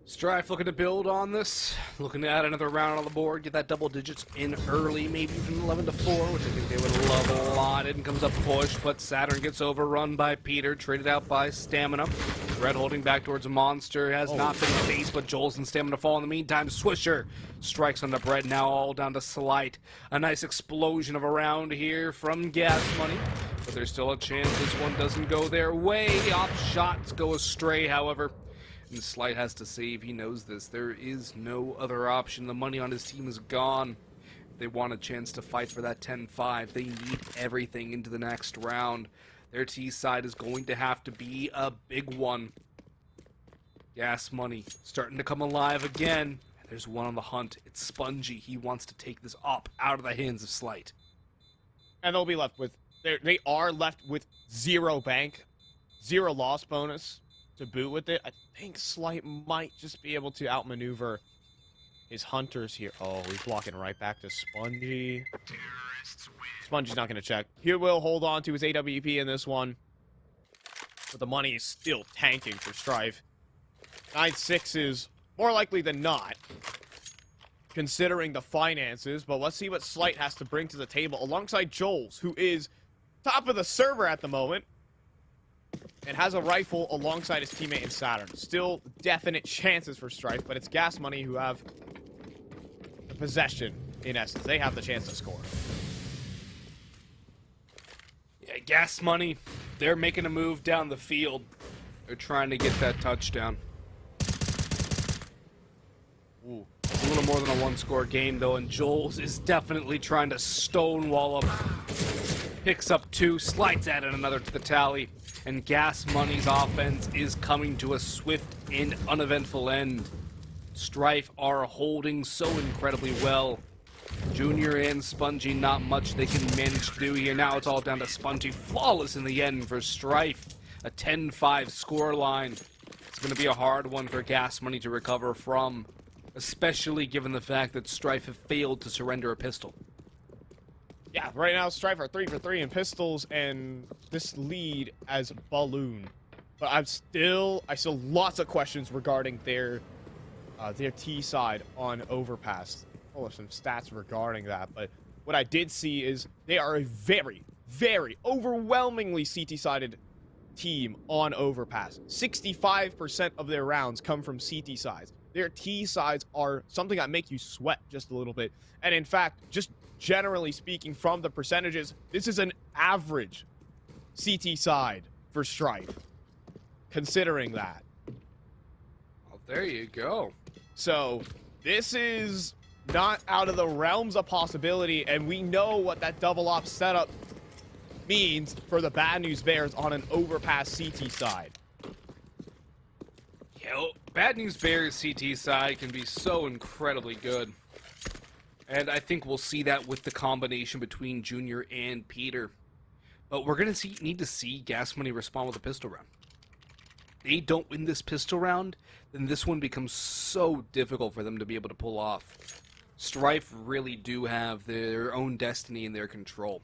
Strife looking to build on this, looking to add another round on the board, get that double digits in early, maybe even 11-4, which I think they would love a lot. In comes a push, but Saturn gets overrun by Peter, traded out by Stamina. Red holding back towards a monster, has not been faced, but Joel's and Stamina fall in the meantime. Swisher strikes on the Bread, now all down to Slight. A nice explosion of a round here from Gas Money, but there's still a chance this one doesn't go their way. Op shots go astray, however. And Slight has to save. He knows this. There is no other option. The money on his team is gone. If they want a chance to fight for that 10-5, they need everything into the next round. Their T side is going to have to be a big one. Gas Money starting to come alive again. And there's one on the hunt. It's Spongy. He wants to take this op out of the hands of Slight. And they'll be left with... They are left with 0 bank, 0 loss bonus to boot with it. I think Slight might just be able to outmaneuver his hunters here. Oh, he's walking right back to Spongy. Spongy's not going to check. He will hold on to his AWP in this one. But the money is still tanking for Strife. 9-6 is more likely than not, considering the finances. But let's see what Slight has to bring to the table alongside Joel's, who is top of the server at the moment. And has a rifle alongside his teammate in Saturn. Still definite chances for Strife, but it's Gas Money who have the possession, in essence. They have the chance to score. Yeah, Gas Money, they're making a move down the field. They're trying to get that touchdown. Ooh, a little more than a one-score game, though, and Joel's is definitely trying to stonewall him. Picks up 2, slides added another to the tally. And Gas Money's offense is coming to a swift and uneventful end. Strife are holding so incredibly well. Junior and Spongy, not much they can manage to do here. Now it's all down to Spongy. Flawless in the end for Strife. A 10-5 scoreline. It's going to be a hard one for Gas Money to recover from, especially given the fact that Strife have failed to surrender a pistol. Yeah, right now Strife are 3 for 3 in pistols, and this lead as Balloon. But I still lots of questions regarding their T side on Overpass. Oh, some stats regarding that, but what I did see is they are a very, very overwhelmingly CT-sided team on Overpass. 65% of their rounds come from CT sides. Their T sides are something that make you sweat just a little bit, and in fact, just generally speaking, from the percentages, this is an average CT side for Strife, considering that. Well, there you go. So, this is not out of the realms of possibility, and we know what that double op setup means for the Bad News Bears on an Overpass CT side. Yeah, Bad News Bears CT side can be so incredibly good. And I think we'll see that with the combination between Junior and Peter. But we're going to need to see Gas Money respond with a pistol round. If they don't win this pistol round, then this one becomes so difficult for them to be able to pull off. Strife really do have their own destiny in their control.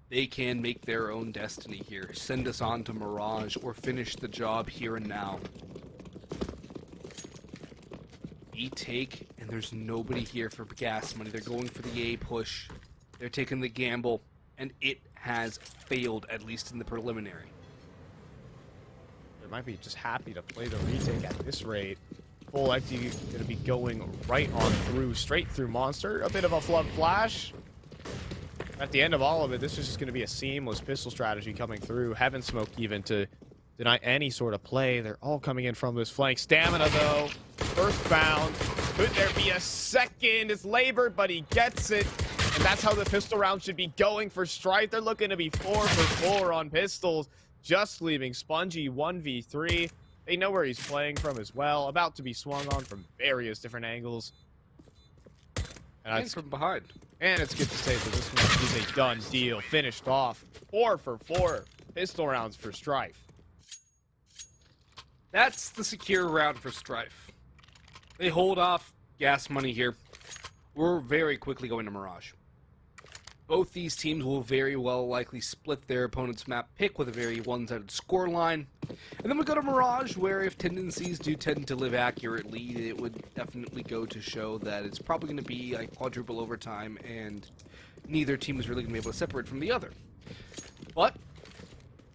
They can make their own destiny here. Send us on to Mirage or finish the job here and now. E take, and there's nobody here for gas money. They're going for the A push. They're taking the gamble, and it has failed, at least in the preliminary. They might be just happy to play the retake at this rate. Full XG going to be going right on through, straight through Monster. A bit of a flood flash. At the end of all of it, this is just going to be a seamless pistol strategy coming through. Heaven Smoke even to deny any sort of play. They're all coming in from this flank. Stamina, though. First found. Could there be a second? It's labored, but he gets it. And that's how the pistol round should be going for Strife. They're looking to be 4 for 4 on pistols. Just leaving Spongy 1v3. They know where he's playing from as well. About to be swung on from various different angles. And from behind. And it's good to say that this one is a done deal. Finished off. 4 for 4 pistol rounds for Strife. That's the secure round for Strife. They hold off gas money here. We're very quickly going to Mirage. Both these teams will very well likely split their opponent's map pick with a very one-sided scoreline. And then we go to Mirage, where if tendencies do tend to live accurately, it would definitely go to show that it's probably going to be like quadruple overtime, and neither team is really going to be able to separate from the other. But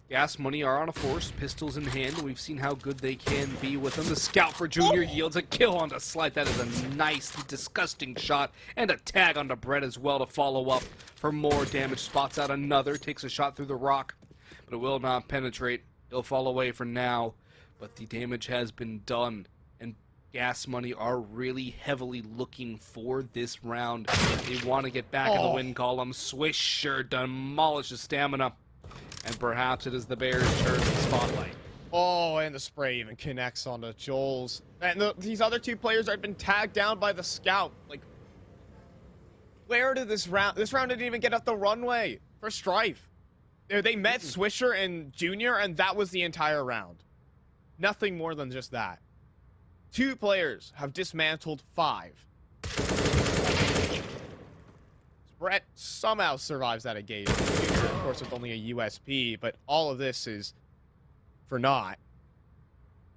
gas money are on a force, pistols in hand, and we've seen how good they can be with them. The scout for Junior yields a kill onto Slight. That is a nice, disgusting shot, and a tag onto Brett as well to follow up for more damage. Spots out another, takes a shot through the rock, but it will not penetrate. He'll fall away for now, but the damage has been done, and gas money are really heavily looking for this round. They want to get back in the win column. Swisher demolishes stamina. And perhaps it is the Bears' turn to the spotlight. Oh, and the spray even connects onto Joel's. And these other two players have been tagged down by the scout. Like, where did this round didn't even get up the runway for Strife. They met Swisher and Junior, and that was the entire round. Nothing more than just that. 2 players have dismantled 5. Brett somehow survives that engagement. Junior, of course, with only a USP, but all of this is for naught.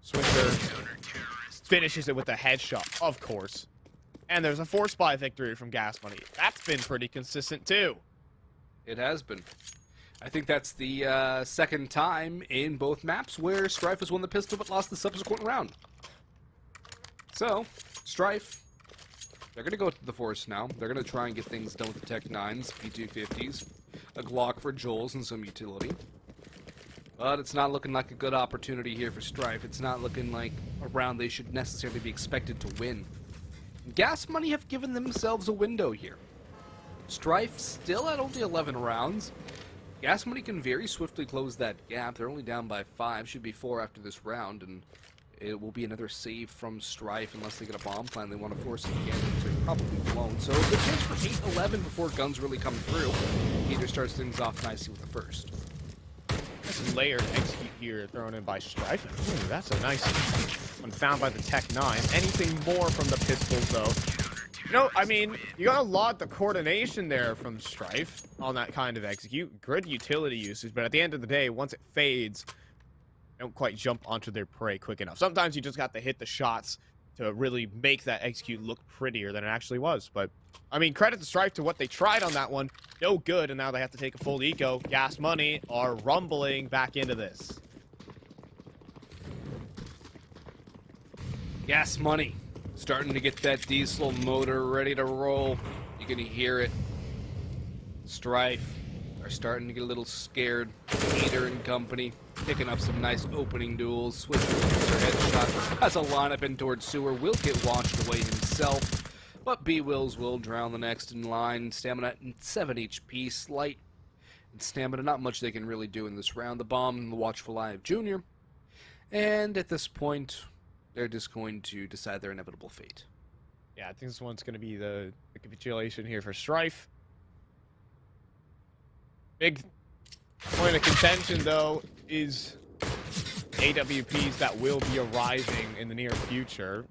Swisher finishes it with a headshot, of course. And there's a 4-spy victory from Gas Money. That's been pretty consistent, too. It has been. I think that's the second time in both maps where Strife has won the pistol but lost the subsequent round. So, Strife, they're going to go to the Force now. They're going to try and get things done with the Tech 9s, P250s, a Glock for Joel's, and some utility. But it's not looking like a good opportunity here for Strife. It's not looking like a round they should necessarily be expected to win. Gas Money have given themselves a window here. Strife still at only 11 rounds. Gas Money can very swiftly close that gap. They're only down by 5, should be 4 after this round, and it will be another save from Strife unless they get a bomb plan. They want to force it again, which they're probably blown. So a good chance for 8-11 before guns really come through. Heater starts things off nicely with the first. That's a layered execute here thrown in by Strife. Ooh, that's a nice one found by the Tech 9. Anything more from the pistols, though? You know, I mean, you gotta laud the coordination there from Strife on that kind of execute. Good utility usage, but at the end of the day, once it fades, they don't quite jump onto their prey quick enough. Sometimes you just got to hit the shots to really make that execute look prettier than it actually was. But, I mean, credit to Strife to what they tried on that one. No good, and now they have to take a full eco. Gas Money are rumbling back into this. Gas Money starting to get that diesel motor ready to roll. You're gonna hear it. Strife are starting to get a little scared. Heater and company picking up some nice opening duels. Switcher with their headshot as a lineup in towards Sewer. Will get launched away himself, but B-Wills will drown the next in line. Stamina at 7 HP. Slight and stamina, not much they can really do in this round. The bomb and the watchful eye of Junior. And at this point, they're just going to decide their inevitable fate. Yeah, I think this one's going to be the capitulation here for Strife. Big point of contention, though, is AWPs that will be arriving in the near future.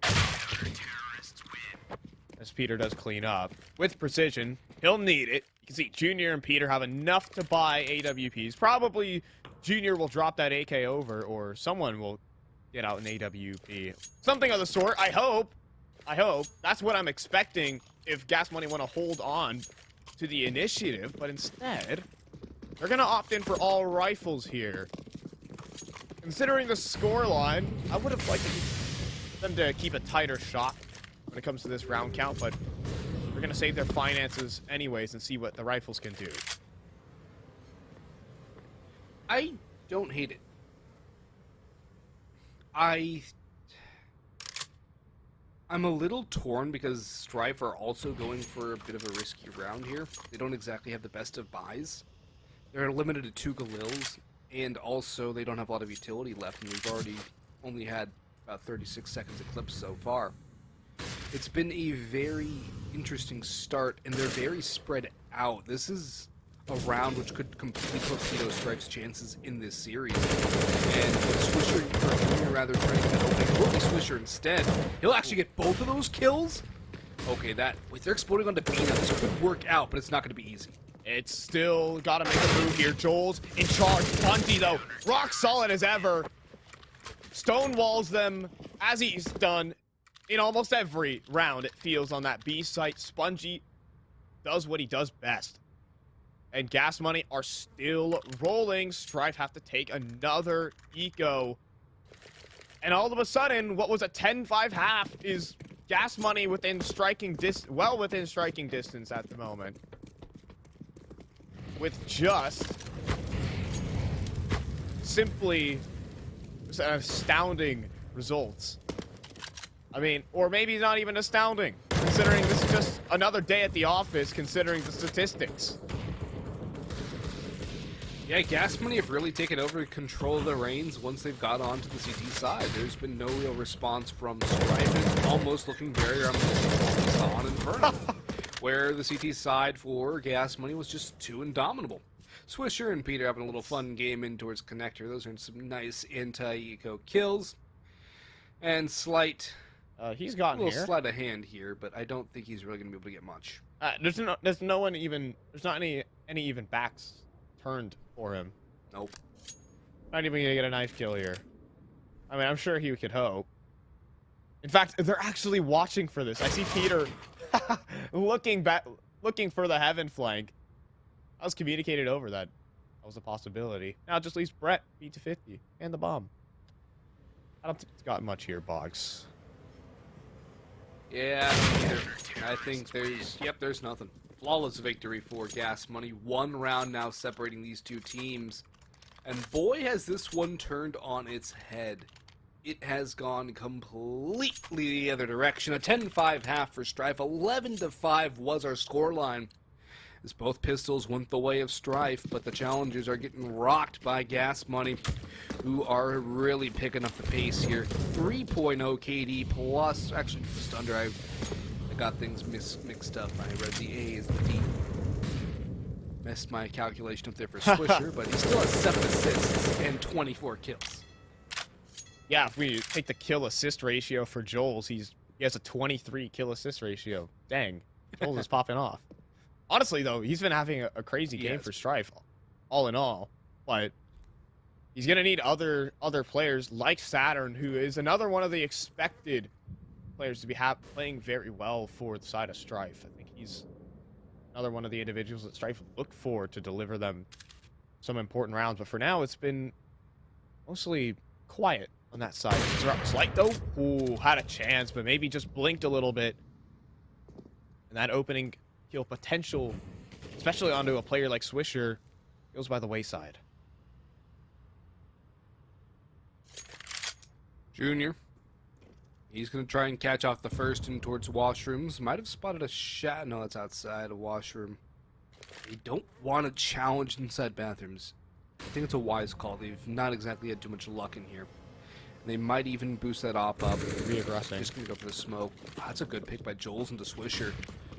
as Peter does clean up. With precision, he'll need it. You can see Junior and Peter have enough to buy AWPs. Probably Junior will drop that AK over, or someone will get out an AWP. Something of the sort, I hope. I hope. That's what I'm expecting if Gas Money want to hold on to the initiative, but instead, they're going to opt in for all rifles here. Considering the scoreline, I would have liked them to keep a tighter shot when it comes to this round count, but we're going to save their finances anyways and see what the rifles can do. I don't hate it. I'm a little torn because Strife are also going for a bit of a risky round here. They don't exactly have the best of buys. They're limited to 2 Galils, and also they don't have a lot of utility left, and we've already only had about 36 seconds of clips so far. It's been a very interesting start, and they're very spread out. This is a round which could completely torpedo Strife's chances in this series. And Swisher, or rather, trying to get opening, will be Swisher instead. He'll actually get both of those kills. Okay, if they're exploding onto B now, this could work out, but it's not going to be easy. It's still got to make a move here. Joel's in charge. Bunty, though, rock solid as ever. Stonewalls them, as he's done in almost every round, it feels, on that B site. Spongy does what he does best. And Gas Money are still rolling. Strife have to take another eco. And all of a sudden, what was a 10-5 half is Gas Money within striking well within striking distance at the moment. With just simply astounding results. I mean, or maybe not even astounding, considering this is just another day at the office, considering the statistics. Yeah, Gas Money have really taken over control of the reins once they've got onto the CT side. There's been no real response from Strife. It's almost looking very reminiscent of on Inferno, where the CT side for Gas Money was just too indomitable. Swisher and Peter having a little fun game in towards Connector. Those are some nice anti-eco kills. And Slight, he's gotten a little here. sleight of hand here, but I don't think he's really going to be able to get much. There's not any even backs turned for him. Nope. Not even gonna get a knife kill here. I mean, I'm sure he could hope. In fact, they're actually watching for this. I see Peter looking for the heaven flank. I was communicated over that. That was a possibility. Now it just leaves Brett beat to 50 and the bomb. I don't think it's got much here, Boggs. Yeah, I think there's nothing. Flawless victory for Gas Money. 1 round now separating these two teams. And boy, has this one turned on its head. It has gone completely the other direction. A 10-5 half for Strife. 11-5 was our scoreline, as both pistols went the way of Strife, but the challengers are getting rocked by Gas Money, who are really picking up the pace here. 3.0 KD plus, actually just under. I got things mixed up. I read the A as the D. Messed my calculation up there for Swisher, but he still has 7 assists and 24 kills. Yeah, if we take the kill-assist ratio for Joel's, he has a 23 kill-assist ratio. Dang, Joel's is popping off. Honestly, though, he's been having a crazy game for Strife, all in all. But he's going to need other players like Saturn, who is another one of the expected players to be playing very well for the side of Strife. I think he's another one of the individuals that Strife look for to deliver them some important rounds. But for now, it's been mostly quiet on that side. Slight, though, ooh, had a chance, but maybe just blinked a little bit. And that opening kill potential, especially onto a player like Swisher, goes by the wayside. Junior. He's going to try and catch off the first and towards washrooms. Might have spotted a shot. No, that's outside a washroom. They don't want to challenge inside bathrooms. I think it's a wise call. They've not exactly had too much luck in here. They might even boost that op up. Reaggressing. Just going to go for the smoke. Oh, that's a good pick by Joel's into Swisher.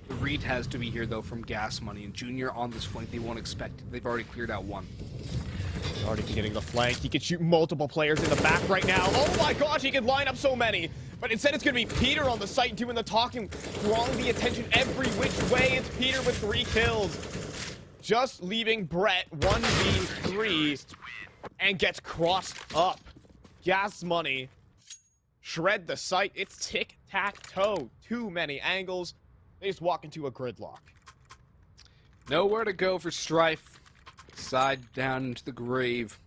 The read has to be here, though, from Gas Money. And Junior on this flank, they won't expect it. They've already cleared out 1. Already getting the flank. He could shoot multiple players in the back right now. Oh my gosh, he could line up so many. But instead it's going to be Peter on the site doing the talking, drawing the attention every which way. It's Peter with 3 kills. Just leaving Brett 1v3 and gets crossed up. Gas Money. Shred the site. It's tic-tac-toe. Too many angles. They just walk into a gridlock. Nowhere to go for Strife. Side down into the grave.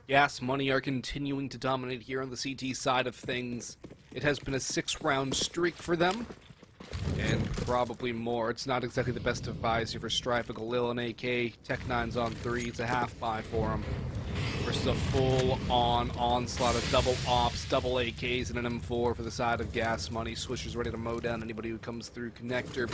Gas Money are continuing to dominate here on the CT side of things. It has been a 6-round streak for them. And probably more. It's not exactly the best of buys here for Strife. A Galil and AK. Tech-9's on 3. It's a half buy for him. Versus a full-on onslaught of double ops, double AKs, and an M4 for the side of Gas Money. Swisher's ready to mow down anybody who comes through Connector.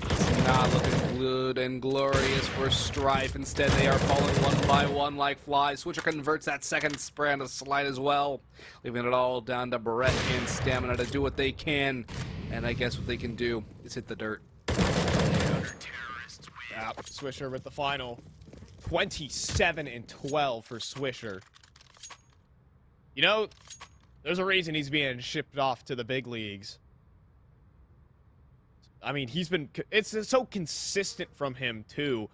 It's not looking good and glorious for Strife. Instead, they are falling one by one like flies. Swisher converts that second spray into Slide as well, leaving it all down to Brett and Stamina to do what they can. And I guess what they can do is hit the dirt. Yeah, Swisher with the final. 27-12 for Swisher. You know, there's a reason he's being shipped off to the big leagues. I mean, it's so consistent from him, too.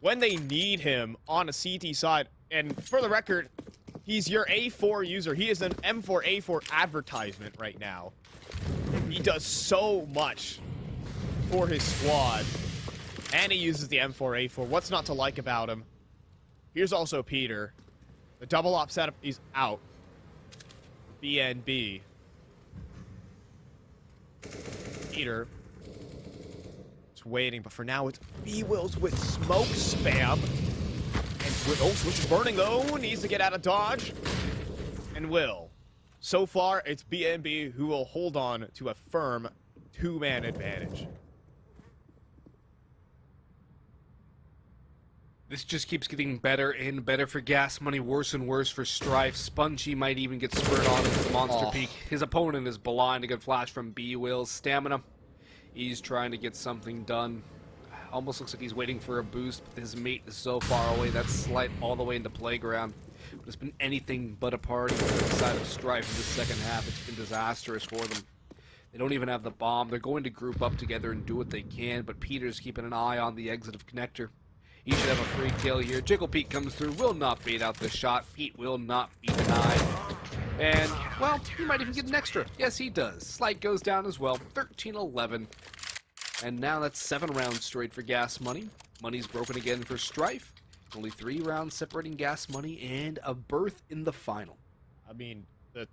When they need him on a CT side, and for the record, he's your A4 user. He is an M4A4 advertisement right now. He does so much for his squad. And he uses the M4A4. What's not to like about him? Here's also Peter. The double op setup, he's out. BNB. Peter. Just waiting, but for now it's B-Wills with smoke spam. And oh, Switch is burning though. Needs to get out of dodge. And will. So far, it's BNB who will hold on to a firm 2-man advantage. This just keeps getting better and better for Gas Money, worse and worse for Strife. Spongy might even get spurred on into the monster peak. His opponent is blind. A good flash from B-Will's Stamina. He's trying to get something done. Almost looks like he's waiting for a boost, but his mate is so far away. That's Slight all the way into playground. But it's been anything but a party for the side of Strife in the second half. It's been disastrous for them. They don't even have the bomb. They're going to group up together and do what they can, but Peter's keeping an eye on the exit of Connector. He should have a free kill here. Jiggle Pete comes through, will not bait out the shot. Pete will not be denied. And, well, he might even get an extra. Yes, he does. Slight goes down as well. 13-11. And now that's 7 rounds straight for Gas Money. Money's broken again for Strife. Only 3 rounds separating Gas Money and a berth in the final. I mean, the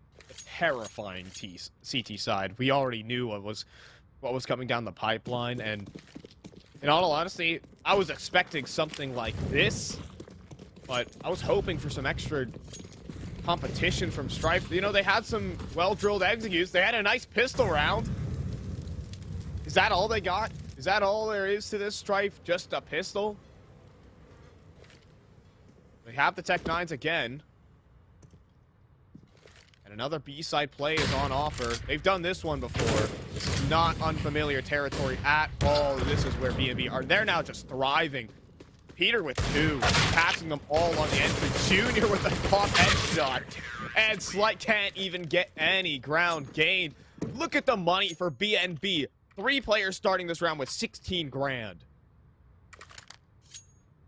terrifying CT side. We already knew what was coming down the pipeline, and in all honesty, I was expecting something like this, but I was hoping for some extra competition from Strife. You know, they had some well-drilled executes. They had a nice pistol round. Is that all they got? Is that all there is to this Strife? Just a pistol? They have the Tech-9s again. And another B-side play is on offer. They've done this one before. This is not unfamiliar territory at all. This is where B&B are. They're now just thriving. Peter with 2, passing them all on the entry. Junior with a pop headshot. And Slight can't even get any ground gain. Look at the money for BNB. 3 players starting this round with 16 grand.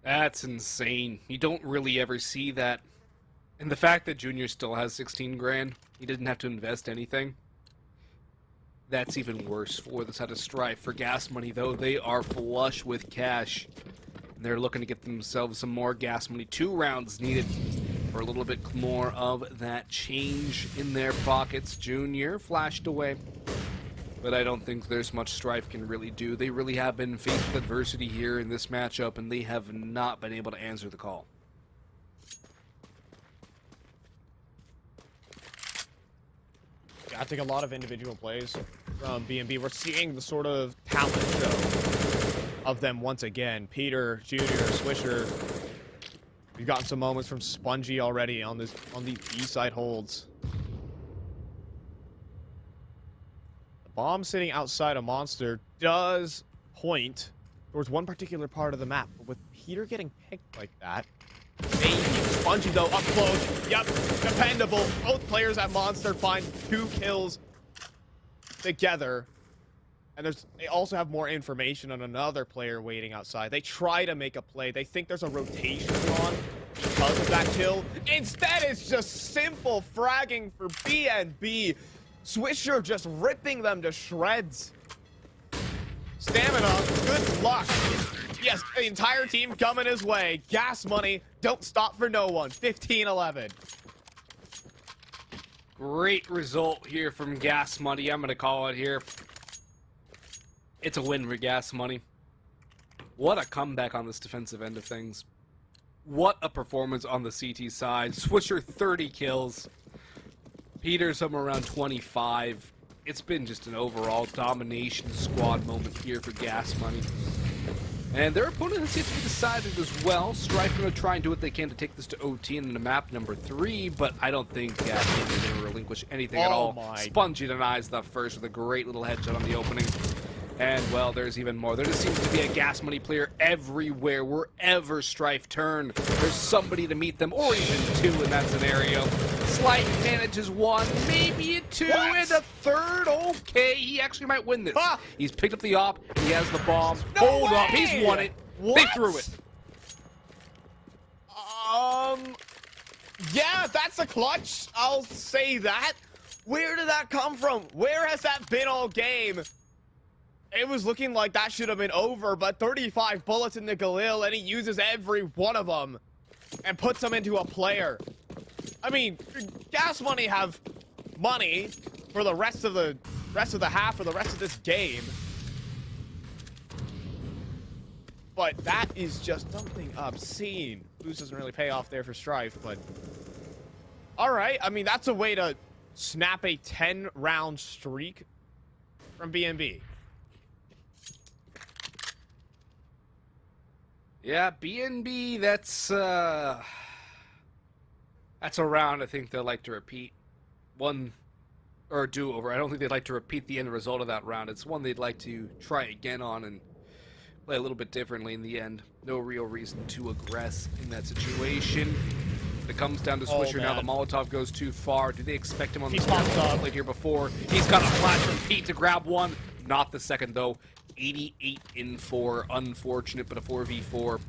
That's insane. You don't really ever see that. And the fact that Junior still has 16 grand, he didn't have to invest anything. That's even worse for the side of Strife. For Gas Money, though, they are flush with cash. And they're looking to get themselves some more Gas Money. 2 rounds needed for a little bit more of that change in their pockets. Junior flashed away. But I don't think there's much Strife can really do. They really have been faced with adversity here in this matchup, and they have not been able to answer the call. Yeah, I think a lot of individual plays from B&B. We're seeing the sort of talent show of them once again. Peter, Junior, Swisher. We've gotten some moments from Spongy already on these B-side holds. The bomb sitting outside a monster does point towards one particular part of the map. But with Peter getting picked like that, maybe Spongy though up close. Yep, dependable. Both players at monster find 2 kills. together. And they also have more information on another player waiting outside. They try to make a play. They think there's a rotation on because of that kill. Instead, it's just simple fragging for BNB. Swisher just ripping them to shreds. Stamina, good luck. Yes, the entire team coming his way. Gas money, don't stop for no one. 15-11. Great result here from Gas Money. I'm going to call it here. It's a win for Gas Money. What a comeback on this defensive end of things. What a performance on the CT side. Swisher 30 kills. Peter somewhere around 25. It's been just an overall domination squad moment here for Gas Money. And their opponent has yet to be decided as well. Strife going to try and do what they can to take this to OT and into map number 3, but I don't think Gas Money is going to relinquish anything at all. Spongy denies the first with a great little headshot on the opening. And, well, there's even more. There just seems to be a Gas Money player everywhere. Wherever Strife turn, there's somebody to meet them, or even two in that scenario. Slight manages one, maybe a two, and a third. Okay, he actually might win this. He's picked up the op. He has the bomb. No Hold way! up. He's won it. What? They threw it. Yeah, that's a clutch. I'll say that. Where did that come from? Where has that been all game? It was looking like that should have been over, but 35 bullets in the Galil, and he uses every one of them and puts them into a player. I mean, Gas Money have money for the rest of the half or the rest of this game. But that is just something obscene. Boost doesn't really pay off there for Strife, but all right. I mean, that's a way to snap a 10-round streak from BNB. Yeah, BNB, that's a round I think they'll like to repeat. One, or a do-over. I don't think they'd like to repeat the end result of that round. It's one they'd like to try again on and play a little bit differently in the end. No real reason to aggress in that situation. It comes down to Swisher now. The Molotov goes too far. Do they expect him on the stairs? Played here before. He's got a flash from Pete to grab one. Not the second, though. 88 in 4. Unfortunate, but a 4v4.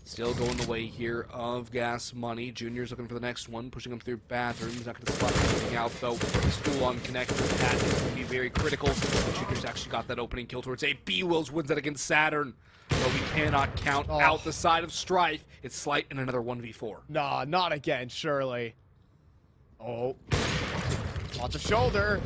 Still going the way here of Gas Money. Junior's looking for the next one, pushing him through bathrooms. Not going to spot anything out, though. Still on connector. That is going to be very critical. Junior's actually got that opening kill towards A. B-Wills wins that against Saturn. But we cannot count out the side of Strife. It's Slight and another 1v4. Nah, not again, surely. Oh. Lots of shoulder.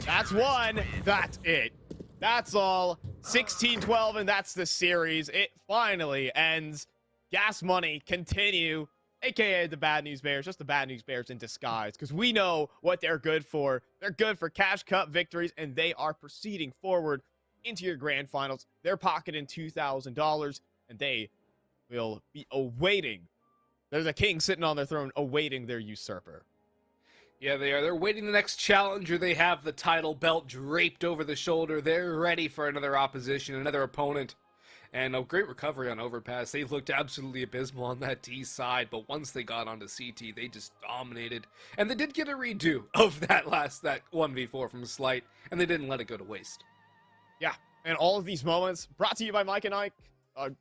That's one. That's it. That's all. 16-12, and that's the series. It finally ends. Gas Money continue, aka the Bad News Bears, just the Bad News Bears in disguise, because we know what they're good for. They're good for Cash Cup victories, and they are proceeding forward into your grand finals. They're pocketing $2,000, and they will be awaiting. There's a king sitting on their throne awaiting their usurper. Yeah, they are. They're waiting the next challenger. They have the title belt draped over the shoulder. They're ready for another opposition, another opponent. And a great recovery on Overpass. They looked absolutely abysmal on that D side, but once they got onto CT, they just dominated. And they did get a redo of that 1v4 from Slight, and they didn't let it go to waste. Yeah, and all of these moments brought to you by Mike and Ike.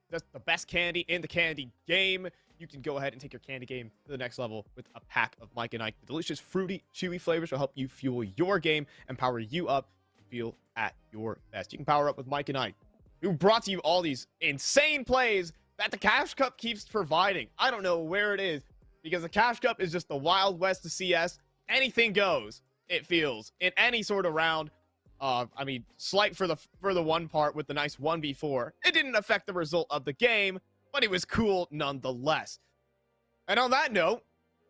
That's the best candy in the candy game. You can go ahead and take your candy game to the next level with a pack of Mike and Ike. The delicious, fruity, chewy flavors will help you fuel your game and power you up to feel at your best. You can power up with Mike and Ike. We brought to you all these insane plays that the Cash Cup keeps providing. I don't know where it is, because the Cash Cup is just the Wild West of CS. Anything goes, it feels, in any sort of round. I mean, Slight for the one part with the nice 1v4. It didn't affect the result of the game, but it was cool nonetheless. And on that note,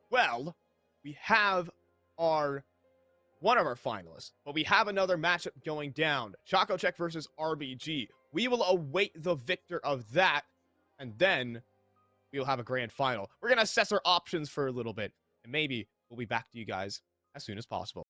well, we have one of our finalists, but we have another matchup going down. Choco Check versus RBG. We will await the victor of that, and then we'll have a grand final. We're going to assess our options for a little bit, and maybe we'll be back to you guys as soon as possible.